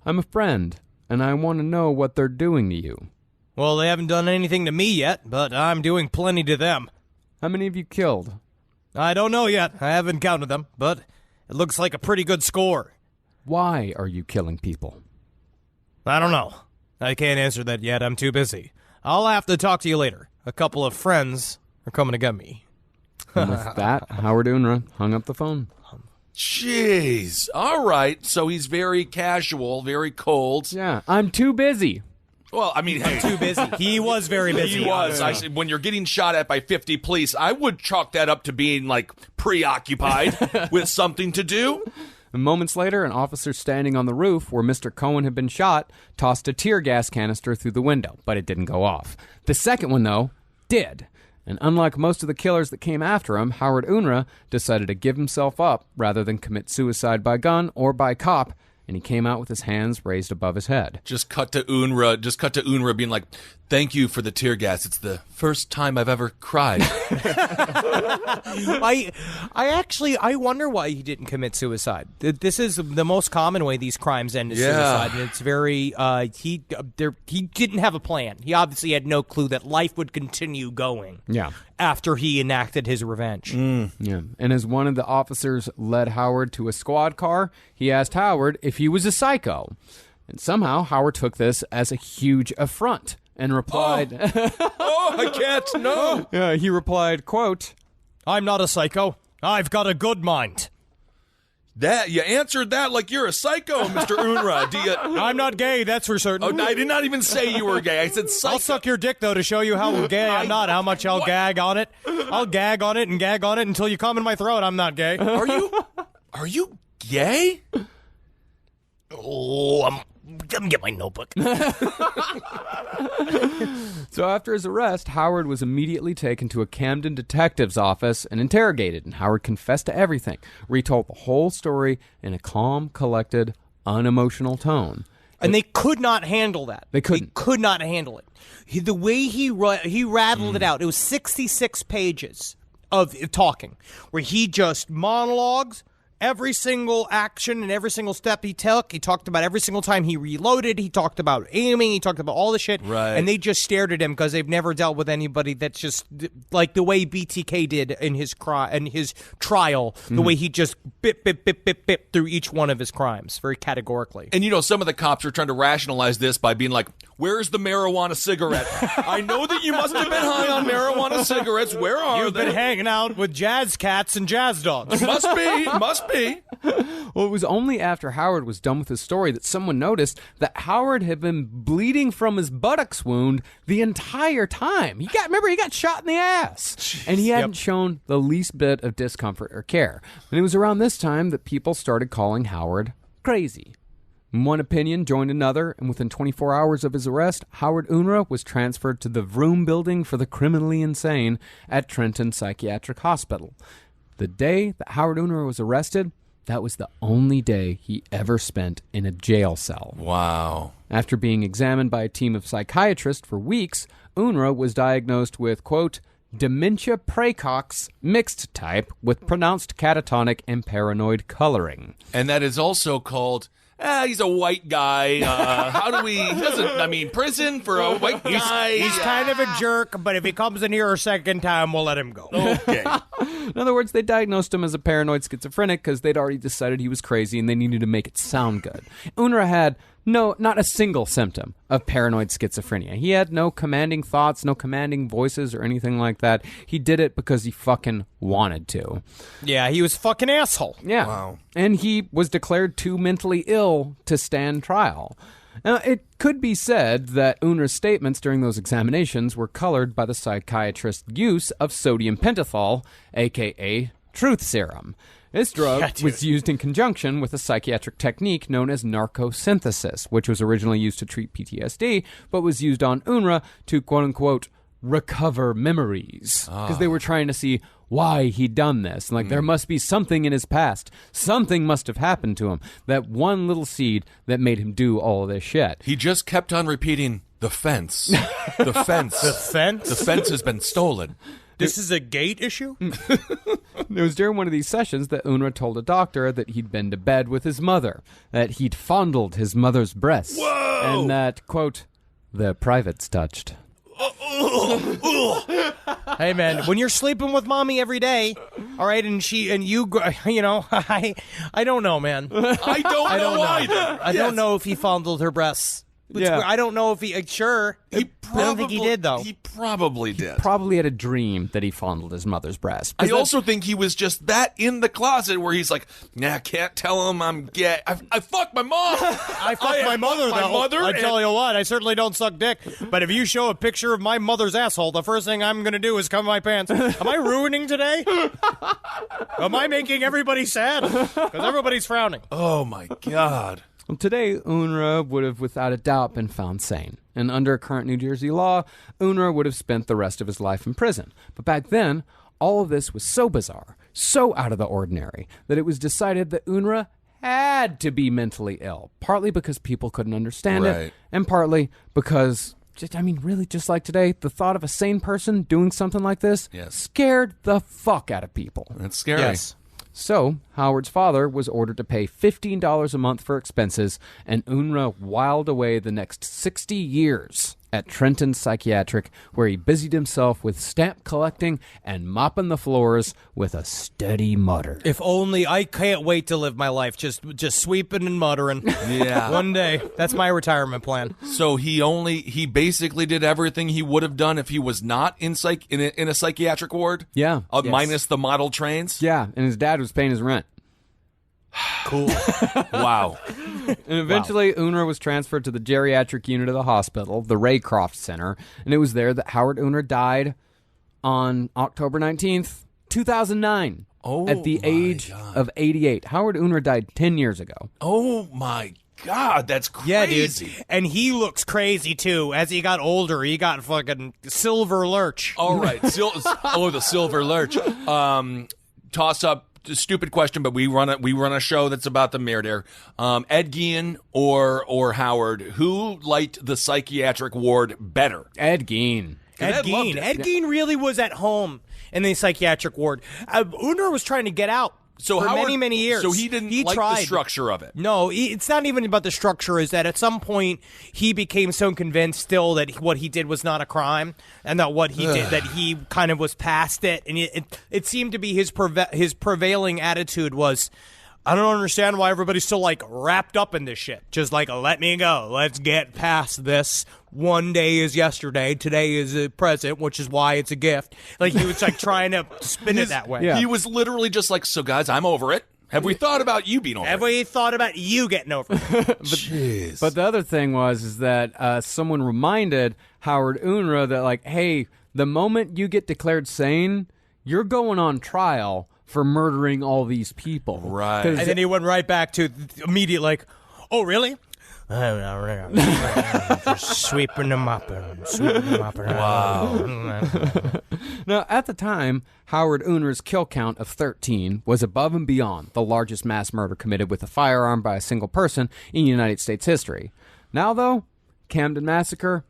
Speaker 5: I'm a friend, and I want to know what they're doing to you.
Speaker 3: Well, they haven't done anything to me yet, but I'm doing plenty to them.
Speaker 5: How many have you killed?
Speaker 3: I don't know yet. I haven't counted them, but it looks like a pretty good score.
Speaker 5: Why are you killing people?
Speaker 3: I don't know. I can't answer that yet. I'm too busy. I'll have to talk to you later. A couple of friends are coming to get me.
Speaker 5: And with that, Howard Unruh hung up the phone.
Speaker 4: Jeez. All right. So he's very casual, very cold.
Speaker 5: Yeah, I'm too busy.
Speaker 4: Well, I mean, hey.
Speaker 3: Too busy. He was very busy.
Speaker 4: He was. I said, when you're getting shot at by 50 police, I would chalk that up to being, like, preoccupied with something to do.
Speaker 5: And moments later, an officer standing on the roof where Mr. Cohen had been shot tossed a tear gas canister through the window, but it didn't go off. The second one, though, did. And unlike most of the killers that came after him, Howard Unruh decided to give himself up rather than commit suicide by gun or by cop, and he came out with his hands raised above his head.
Speaker 4: Just cut to Unruh being like, "Thank you for the tear gas. It's the first time I've ever cried."
Speaker 3: I wonder why he didn't commit suicide. This is the most common way these crimes end is suicide, and it's very he didn't have a plan. He obviously had no clue that life would continue going.
Speaker 5: Yeah.
Speaker 3: After he enacted his revenge.
Speaker 5: Yeah. And as one of the officers led Howard to a squad car, he asked Howard if he was a psycho. And somehow Howard took this as a huge affront and replied,
Speaker 4: I can't, no.
Speaker 5: Yeah, he replied, quote,
Speaker 3: I'm not a psycho. I've got a good mind.
Speaker 4: That you answered that like you're a psycho, Mr. Unruh.
Speaker 3: I'm not gay, that's for certain.
Speaker 4: Oh, I did not even say you were gay. I said psycho.
Speaker 3: I'll suck your dick, though, to show you how gay I'm not, how much I'll gag on it. I'll gag on it and gag on it until you come in my throat. I'm not gay.
Speaker 4: Are you gay?
Speaker 3: Oh, I'm gonna get my notebook.
Speaker 5: So after his arrest, Howard was immediately taken to a Camden detective's office and interrogated, and Howard confessed to everything, retold the whole story in a calm, collected, unemotional tone.
Speaker 3: And they could not handle that.
Speaker 5: They couldn't.
Speaker 3: They could not handle it. The way he rattled it out, it was 66 pages of talking, where he just monologues every single action and every single step he took. He talked about every single time he reloaded. He talked about aiming. He talked about all the shit.
Speaker 4: Right.
Speaker 3: And they just stared at him because they've never dealt with anybody that's just like the way BTK did in his trial, the way he just bip through each one of his crimes very categorically.
Speaker 4: And you know, some of the cops are trying to rationalize this by being like, where's the marijuana cigarette? I know that you must have been high on marijuana cigarettes. Where are
Speaker 3: You've
Speaker 4: they?
Speaker 3: been hanging out with jazz cats and jazz dogs.
Speaker 4: Must be.
Speaker 5: Well, it was only after Howard was done with his story that someone noticed that Howard had been bleeding from his buttocks wound the entire time. He got shot in the ass. Jeez. And he hadn't shown the least bit of discomfort or care. And it was around this time that people started calling Howard crazy. One opinion joined another, and within 24 hours of his arrest, Howard Unruh was transferred to the Vroom Building for the Criminally Insane at Trenton Psychiatric Hospital. The day that Howard Unruh was arrested, that was the only day he ever spent in a jail cell.
Speaker 4: Wow.
Speaker 5: After being examined by a team of psychiatrists for weeks, Unruh was diagnosed with, quote, dementia praecox mixed type with pronounced catatonic and paranoid coloring.
Speaker 4: And that is also called... he's a white guy. Prison for a white guy.
Speaker 3: He's kind of a jerk, but if he comes in here a second time, we'll let him go.
Speaker 4: Okay.
Speaker 5: In other words, they diagnosed him as a paranoid schizophrenic because they'd already decided he was crazy and they needed to make it sound good. Unruh had not a single symptom of paranoid schizophrenia. He had no commanding thoughts, no commanding voices or anything like that. He did it because he fucking wanted to.
Speaker 3: Yeah, he was a fucking asshole.
Speaker 5: Yeah.
Speaker 4: Wow.
Speaker 5: And he was declared too mentally ill to stand trial. Now, it could be said that Unruh's statements during those examinations were colored by the psychiatrist's use of sodium pentothal, a.k.a. truth serum. This drug was used in conjunction with a psychiatric technique known as narcosynthesis, which was originally used to treat PTSD, but was used on Unruh to, quote-unquote, recover memories. Because they were trying to see why he'd done this. And, there must be something in his past. Something must have happened to him. That one little seed that made him do all of this shit.
Speaker 4: He just kept on repeating, the fence. The fence.
Speaker 3: The fence?
Speaker 4: The fence has been stolen.
Speaker 3: This is a gate issue?
Speaker 5: It was during one of these sessions that Unruh told a doctor that he'd been to bed with his mother, that he'd fondled his mother's breasts, and that, quote, their privates touched.
Speaker 3: Hey, man, when you're sleeping with mommy every day, all right, I don't know, man.
Speaker 4: I don't know either.
Speaker 3: I don't know if he fondled her breasts.
Speaker 5: Yeah.
Speaker 3: I don't know if he. Sure. I don't think he did, though.
Speaker 4: He probably did.
Speaker 5: Probably had a dream that he fondled his mother's breast.
Speaker 4: I also think he was just that in the closet where he's like, nah, can't tell him I'm gay. I fucked my mom.
Speaker 3: I fucked my mother,
Speaker 4: my
Speaker 3: though.
Speaker 4: mother,
Speaker 3: I tell you what, I certainly don't suck dick. But if you show a picture of my mother's asshole, the first thing I'm going to do is come my pants. Am I ruining today? Am I making everybody sad? Because everybody's frowning.
Speaker 4: Oh, my God.
Speaker 5: Well, today, Unruh would have without a doubt been found sane. And under current New Jersey law, Unruh would have spent the rest of his life in prison. But back then, all of this was so bizarre, so out of the ordinary, that it was decided that Unruh had to be mentally ill, partly because people couldn't understand it, and partly because, really, just like today, the thought of a sane person doing something like this scared the fuck out of people.
Speaker 4: That's scary.
Speaker 3: Yes.
Speaker 5: So, Howard's father was ordered to pay $15 a month for expenses, and Unruh whiled away the next 60 years at Trenton Psychiatric, where he busied himself with stamp collecting and mopping the floors with a steady mutter.
Speaker 3: If only I can't wait to live my life just sweeping and muttering.
Speaker 4: Yeah.
Speaker 3: One day. That's my retirement plan.
Speaker 4: So he basically did everything he would have done if he was not in a psychiatric ward?
Speaker 5: Yeah.
Speaker 3: Yes.
Speaker 4: Minus the model trains?
Speaker 5: Yeah, and his dad was paying his rent.
Speaker 3: Cool.
Speaker 4: Wow.
Speaker 5: And eventually, Unruh was transferred to the geriatric unit of the hospital, the Raycroft Center, and it was there that Howard Unruh died on October 19th, 2009, at the age of 88. Howard Unruh died 10 years ago.
Speaker 4: Oh, my God, that's crazy.
Speaker 3: Yeah, dude. And he looks crazy, too. As he got older, he got fucking silver lurch.
Speaker 4: All right. The silver lurch. Toss up. Stupid question, but we run a show that's about the murder. Ed Gein or Howard, who liked the psychiatric ward better?
Speaker 5: Ed Gein.
Speaker 3: Ed Gein really was at home in the psychiatric ward. Unruh was trying to get out for
Speaker 4: Howard,
Speaker 3: many years.
Speaker 4: So he didn't like
Speaker 3: tried.
Speaker 4: the structure of it.
Speaker 3: No, it's not even about the structure. Is that at some point he became so convinced still that what he did was not a crime, and that what he did, that he kind of was past it, and it seemed to be his prevailing attitude was, I don't understand why everybody's still like wrapped up in this shit. Just like, let me go. Let's get past this. One day is yesterday. Today is a present, which is why it's a gift. Like he was like trying to spin it that way.
Speaker 5: Yeah.
Speaker 4: He was literally just like, so guys, I'm over it. Have we thought about you being over it?
Speaker 3: Have we thought about you getting over it?
Speaker 4: Jeez.
Speaker 5: But the other thing is that someone reminded Howard Unruh that, like, hey, the moment you get declared sane, you're going on trial for murdering all these people.
Speaker 4: Right.
Speaker 3: And then he went right back to immediate like, oh, really? Just sweeping them up.
Speaker 4: Wow.
Speaker 5: Now, at the time, Howard Unruh's kill count of 13 was above and beyond the largest mass murder committed with a firearm by a single person in United States history. Now, though, Camden Massacre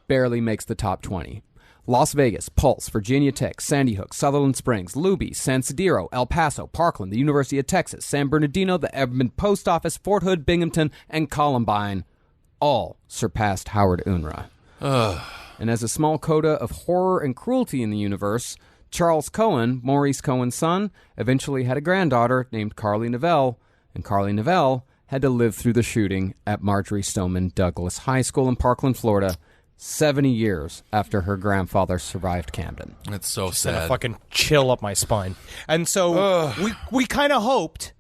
Speaker 5: barely makes the top 20. Las Vegas, Pulse, Virginia Tech, Sandy Hook, Sutherland Springs, Luby, San Ysidro, El Paso, Parkland, the University of Texas, San Bernardino, the Edmond Post Office, Fort Hood, Binghamton, and Columbine all surpassed Howard Unruh. And as a small coda of horror and cruelty in the universe, Charles Cohen, Maurice Cohen's son, eventually had a granddaughter named Carly Neville, and Carly Neville had to live through the shooting at Marjorie Stoneman Douglas High School in Parkland, Florida, 70 years after her grandfather survived Camden.
Speaker 4: That's so
Speaker 3: Sent a
Speaker 4: sad.
Speaker 3: fucking chill up my spine. And so we kind of hoped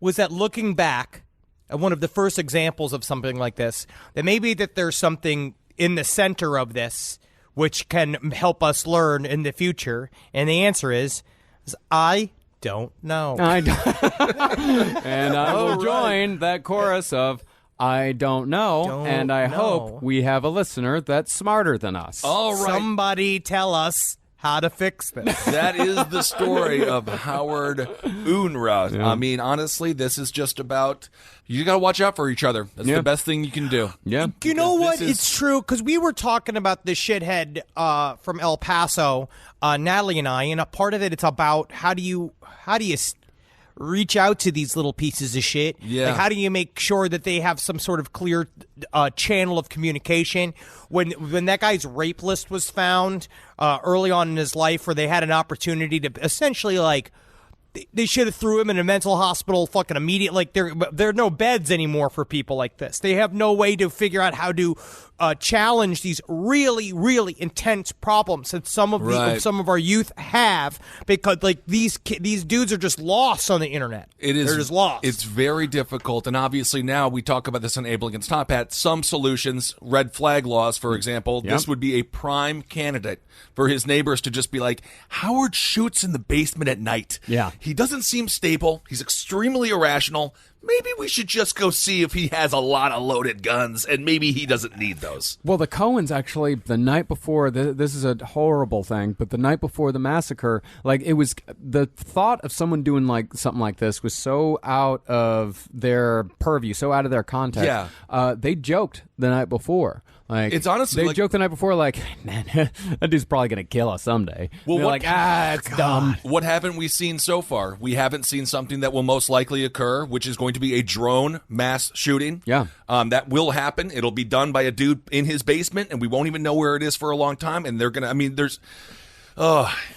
Speaker 3: was that looking back at one of the first examples of something like this, that maybe that there's something in the center of this which can help us learn in the future. And the answer is I don't know.
Speaker 5: And I will join that chorus of I don't know, and I hope we have a listener that's smarter than us.
Speaker 4: All right.
Speaker 3: Somebody tell us how to fix this.
Speaker 4: That is the story of Howard Unruh.
Speaker 5: Yeah.
Speaker 4: I mean, honestly, this is just about, you got to watch out for each other. That's the best thing you can do.
Speaker 5: Yeah.
Speaker 3: You know
Speaker 4: Because
Speaker 3: what?
Speaker 4: this is-
Speaker 3: It's true, because we were talking about the shithead from El Paso, Natalie and I, and a part of it, it's about how do you reach out to these little pieces of shit?
Speaker 4: Yeah.
Speaker 3: Like, how do you make sure that they have some sort of clear channel of communication? When that guy's rape list was found early on in his life, where they had an opportunity to essentially, like, they should have threw him in a mental hospital fucking immediately. Like, there are no beds anymore for people like this. They have no way to figure out how to challenge these really, really intense problems that some of our youth have, because like these dudes are just lost on the internet.
Speaker 4: They're
Speaker 3: just lost.
Speaker 4: It's very difficult, and obviously now we talk about this on Able Against Top Hat. Some solutions, red flag laws, for example, this would be a prime candidate for his neighbors to just be like, Howard shoots in the basement at night.
Speaker 5: Yeah.
Speaker 4: He doesn't seem stable. He's extremely irrational. Maybe we should just go see if he has a lot of loaded guns, and maybe he doesn't need those.
Speaker 5: Well, the Coens actually, the night before, this is a horrible thing, but the night before the massacre, like, it was, the thought of someone doing like something like this was so out of their purview, so out of their context.
Speaker 4: Yeah.
Speaker 5: They joked the night before. Like,
Speaker 4: It's honestly
Speaker 5: they
Speaker 4: like-
Speaker 5: joked the night before, like, man, that dude's probably gonna kill us someday.
Speaker 4: Well,
Speaker 5: They're
Speaker 4: what-
Speaker 5: like, it's dumb.
Speaker 4: What haven't we seen so far? We haven't seen something that will most likely occur, which is going to be a drone mass shooting.
Speaker 5: Yeah.
Speaker 4: That will happen. It'll be done by a dude in his basement, and we won't even know where it is for a long time. And they're going to, I mean, there's,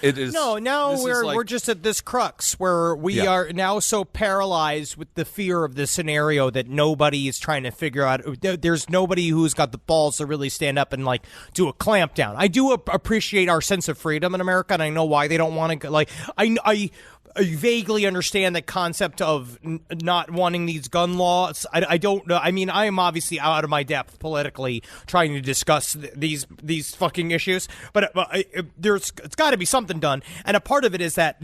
Speaker 4: it is.
Speaker 3: No, now
Speaker 4: this is like-
Speaker 3: we're just at this crux where we are now so paralyzed with the fear of this scenario that nobody is trying to figure out. There's nobody who's got the balls to really stand up and like do a clamp down. I do appreciate our sense of freedom in America, and I know why they don't want to. Like, I vaguely understand the concept of not wanting these gun laws. I don't know. I mean, I am obviously out of my depth politically trying to discuss these fucking issues, but it's got to be something done. And a part of it is that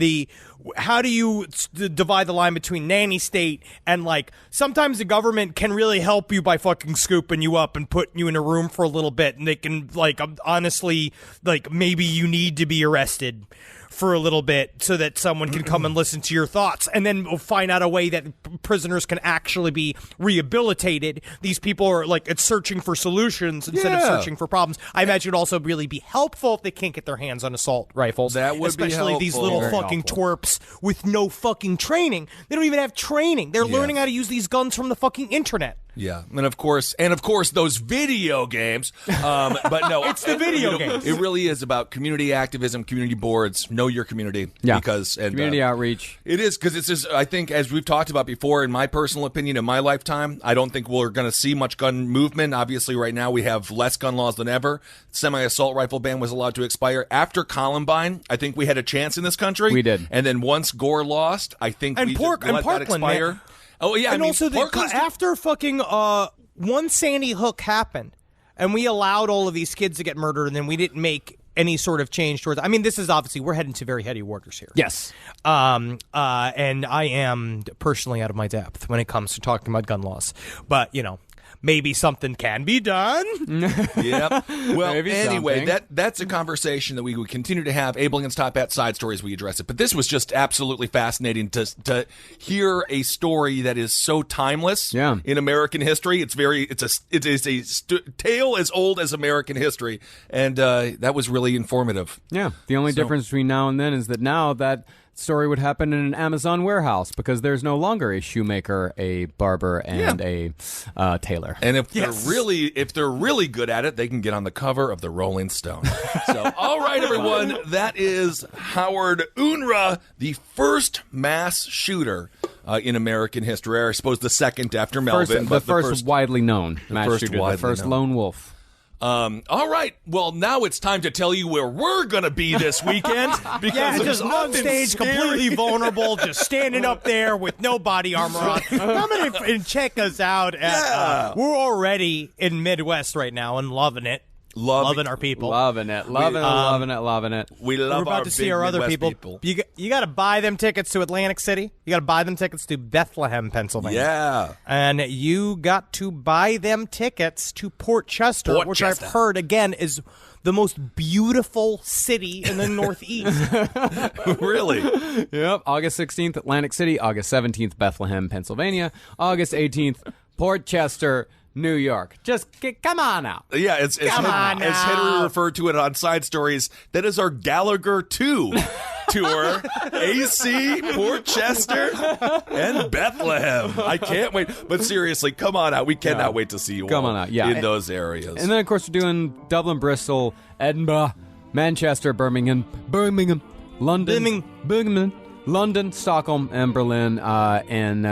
Speaker 3: how do you divide the line between nanny state and, like, sometimes the government can really help you by fucking scooping you up and putting you in a room for a little bit, and they can, like, honestly, like, maybe you need to be arrested for a little bit so that someone can come and listen to your thoughts, and then we'll find out a way that prisoners can actually be rehabilitated. These people are like, it's searching for solutions instead of searching for problems. I imagine it would also really be helpful if they can't get their hands on assault rifles.
Speaker 4: That would be
Speaker 3: especially these
Speaker 4: helpful.
Speaker 3: little
Speaker 4: Very
Speaker 3: fucking twerps with no fucking training. They don't even have training. They're learning how to use these guns from the fucking internet.
Speaker 4: Yeah, and of course, those video games. But no,
Speaker 3: It's the video games.
Speaker 4: It really is about community activism, community boards. Know your community.
Speaker 5: Yeah.
Speaker 4: Because
Speaker 5: Community outreach.
Speaker 4: It is, because it's just, I think, as we've talked about before, in my personal opinion, in my lifetime, I don't think we're going to see much gun movement. Obviously, right now we have less gun laws than ever. Semi-assault rifle ban was allowed to expire after Columbine. I think we had a chance in this country.
Speaker 5: We did.
Speaker 4: And then once Gore lost, I think we let that
Speaker 3: Parkland,
Speaker 4: expire.
Speaker 3: man.
Speaker 4: Oh yeah,
Speaker 3: And
Speaker 4: I mean,
Speaker 3: also, after fucking one Sandy Hook happened, and we allowed all of these kids to get murdered, and then we didn't make any sort of change towards. I mean, this is obviously, we're heading to very heady waters here.
Speaker 5: Yes.
Speaker 3: And I am personally out of my depth when it comes to talking about gun laws, but maybe something can be done.
Speaker 4: Yep. Well,
Speaker 5: Maybe
Speaker 4: anyway,
Speaker 5: something.
Speaker 4: that's a conversation that we would continue to have. Able Against Top Hat side stories, we address it. But this was just absolutely fascinating to hear a story that is so timeless in American history. It is a tale as old as American history, and that was really informative.
Speaker 5: Yeah. The only difference between now and then is that now that story would happen in an Amazon warehouse, because there's no longer a shoemaker, a barber, and a tailor.
Speaker 4: And if they're really good at it, they can get on the cover of the Rolling Stone. So, all right, everyone, that is Howard Unruh, the first mass shooter in American history. Or I suppose the second after Melvin,
Speaker 5: the
Speaker 4: but
Speaker 5: first widely known mass
Speaker 4: first
Speaker 5: shooter, the
Speaker 4: widely
Speaker 5: first
Speaker 4: known.
Speaker 5: lone wolf.
Speaker 4: All right. Well, now it's time to tell you where we're going to be this weekend. Because
Speaker 3: Yeah,
Speaker 4: there's
Speaker 3: just on
Speaker 4: nothing
Speaker 3: stage,
Speaker 4: scary.
Speaker 3: completely vulnerable, just standing up there with no body armor on. Come in and check us out. We're already in Midwest right now and loving it. Loving our people.
Speaker 5: Loving it.
Speaker 4: We
Speaker 5: Loving it.
Speaker 4: We
Speaker 3: We're
Speaker 4: love
Speaker 3: about
Speaker 4: our
Speaker 3: to see
Speaker 4: big
Speaker 3: our other
Speaker 4: Midwest
Speaker 3: people. You got to buy them tickets to Atlantic City. You got to buy them tickets to Bethlehem, Pennsylvania.
Speaker 4: Yeah.
Speaker 3: And you got to buy them tickets to Port Chester, which I've heard, again, is the most beautiful city in the Northeast.
Speaker 4: Really?
Speaker 5: Yep. August 16th, Atlantic City. August 17th, Bethlehem, Pennsylvania. August 18th, Port Chester, New York. Just come on out.
Speaker 4: Yeah, as Henry referred to it on Side Stories, that is our Gallagher 2 tour. AC, Port Chester, and Bethlehem. I can't wait. But seriously, come on out. We cannot wait to see you
Speaker 5: Come
Speaker 4: all
Speaker 5: on out, yeah.
Speaker 4: in those areas.
Speaker 5: And then, of course, we're doing Dublin, Bristol, Edinburgh, Manchester, Birmingham, London, Birmingham, London, Stockholm, and Berlin in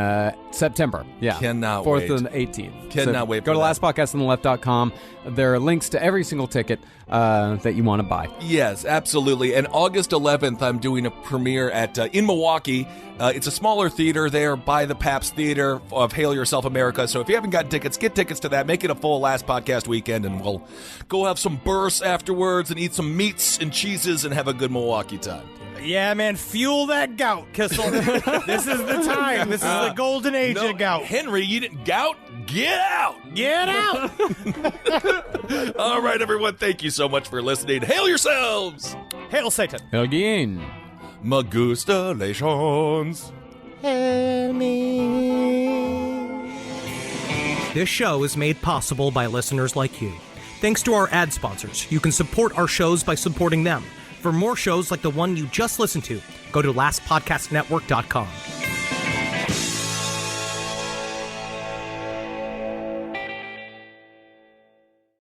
Speaker 5: September. Yeah.
Speaker 4: Cannot
Speaker 5: 4th
Speaker 4: wait.
Speaker 5: and 18th.
Speaker 4: Cannot wait
Speaker 5: Go
Speaker 4: for
Speaker 5: to
Speaker 4: that.
Speaker 5: lastpodcastontheleft.com. There are links to every single ticket that you want to buy.
Speaker 4: Yes, absolutely. And August 11th, I'm doing a premiere at in Milwaukee. It's a smaller theater there by the Pabst Theater of Hail Yourself America. So if you haven't got tickets, get tickets to that. Make it a full Last Podcast weekend, and we'll go have some bursts afterwards and eat some meats and cheeses and have a good Milwaukee time.
Speaker 3: Yeah, man, fuel that gout, Kissel. This is the time. This is the golden age of gout.
Speaker 4: Henry, you didn't gout? Get out!
Speaker 3: Get out!
Speaker 4: All right, everyone, thank you so much for listening. Hail yourselves!
Speaker 3: Hail Satan.
Speaker 5: Again.
Speaker 4: Magustalations.
Speaker 7: Help me.
Speaker 3: This show is made possible by listeners like you. Thanks to our ad sponsors, you can support our shows by supporting them. For more shows like the one you just listened to, go to lastpodcastnetwork.com.